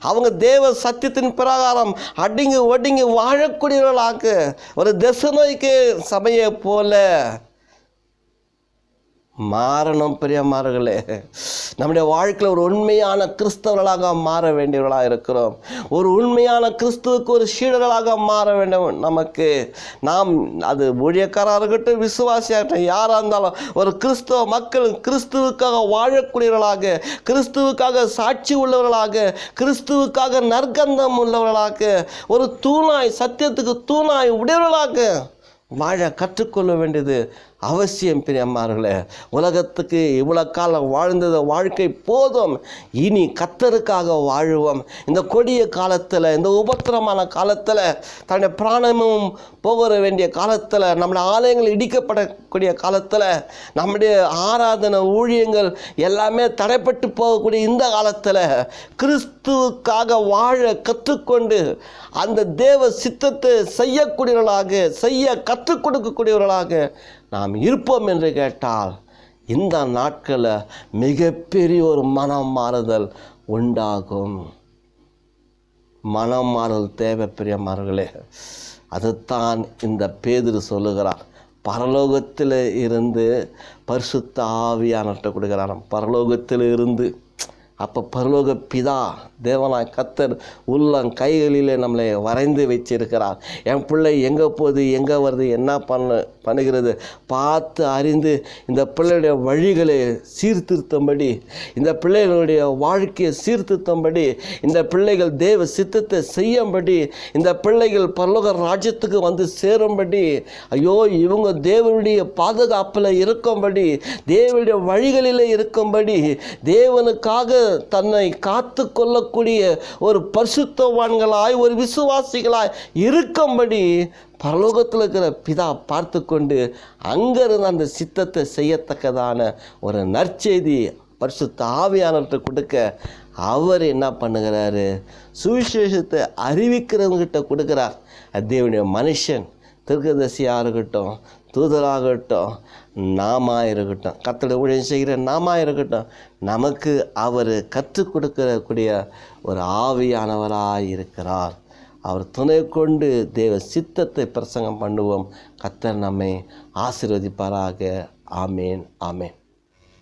அவங்க தேவ சத்தியத்தின் பிரகாரம் அடிங்கி ஒடுங்கி வாழக்கூடியவர்களாக ஒரு தசநோய்க்கு சபையை போல மாறணும் பிரியமானவர்களே. நம்முடைய வாழ்க்கையில் ஒரு உண்மையான கிறிஸ்தவர்களாக மாற வேண்டியவர்களாக இருக்கிறோம். ஒரு உண்மையான கிறிஸ்துவுக்கு ஒரு சீடர்களாக மாற வேண்டும். நமக்கு நாம் அது ஊழியக்காரராக இருக்கட்டும், விசுவாசியாகட்டும், யாராக இருந்தாலும் ஒரு கிறிஸ்தவ மக்கள் கிறிஸ்துவுக்காக வாழக்கூடியவர்களாக, கிறிஸ்துவுக்காக சாட்சி உள்ளவர்களாக, கிறிஸ்துவுக்காக நற்கந்தம் உள்ளவர்களாக, ஒரு தூணாய் சத்தியத்துக்கு தூணாய் உடையவர்களாக வாழ கற்றுக்கொள்ள வேண்டியது அவசியம் பிரியமானவர்களே. உலகத்துக்கு இவ்வளோ காலம் வாழ்ந்தது வாழ்க்கை போதும், இனி கர்த்தருக்காக வாழுவோம். இந்த கொடிய காலத்தில், இந்த உபத்திரமான காலத்தில், தன்னுடைய பிராணமும் போக வேண்டிய காலத்தில், நம்முடைய ஆலயங்கள் இடிக்கப்படக்கூடிய காலத்தில், நம்முடைய ஆராதனை ஊழியங்கள் எல்லாமே தடைப்பட்டு போகக்கூடிய இந்த காலத்தில் கிறிஸ்துவுக்காக வாழ கற்றுக்கொண்டு அந்த தேவ சித்தத்தை செய்யக்கூடியவர்களாக, செய்ய கற்றுக் கொடுக்கக்கூடியவர்களாக நாம் இருப்போம் என்று கேட்டால் இந்த நாட்களில் மிகப்பெரிய ஒரு மனம் மாறுதல் உண்டாகும். மனம் மாறுதல் தேவை பிரியமானவர்களே. அதுதான் இந்த பேதுரு சொல்லுகிறார். பரலோகத்தில் இருந்து பரிசுத்த ஆவியானவர்கிட்ட கொடுக்குறாராம். பரலோகத்தில் இருந்து, அப்போ பரலோக பிதா தேவனாய் கர்த்தர் கைகளிலே நம்மளை வரைந்து வச்சிருக்கிறார். என் பிள்ளை எங்கே போகுது, எங்கே வருது, என்ன பண்ணுகிறது பார்த்து அறிந்து இந்த பிள்ளைகளுடைய வழிகளை சீர்திருத்தும்படி, இந்த பிள்ளைகளுடைய வாழ்க்கையை சீர்திருத்தும்படி, இந்த பிள்ளைகள் தேவ சித்தத்தை செய்யும்படி, இந்த பிள்ளைகள் பரலோக ராஜ்யத்துக்கு வந்து சேரும்படி, ஐயோ இவங்க தேவனுடைய பாதுகாப்பில் இருக்கும்படி, தேவனுடைய வழிகளில் இருக்கும்படி, தேவனுக்காக தன்னை காத்து கொள்ளக்கூடிய ஒரு பரிசுத்தவான்களாய், ஒரு விசுவாசிகளாய் இருக்கும்படி பரலோகத்தில் இருக்கிற பிதா பார்த்து கொண்டு அங்கிருந்து அந்த சித்தத்தை செய்யத்தக்கதான ஒரு நற்செய்தி பரிசுத்த ஆவியானவர்கிட்ட கொடுக்க அவர் என்ன பண்ணுகிறாரு, சுவிசேஷத்தை அறிவிக்கிறவங்கிட்ட கொடுக்குறார். தேவனுடைய மனுஷன், தீர்க்கதரிசியாக இருக்கட்டும், தூதராகட்டும், நாமா இருக்கட்டும், கர்த்தருடைய ஊழியம் செய்கிற நாமா இருக்கட்டும், நமக்கு அவர் கற்றுக் கொடுக்கக்கூடிய ஒரு ஆவியானவராக இருக்கிறார். அவர் துணை கொண்டு தேவ சித்தத்தை பிரசங்கம் பண்ணுவோம். கர்த்தர் நம்மை ஆசீர்வதிப்பாராக. ஆமேன், ஆமேன்.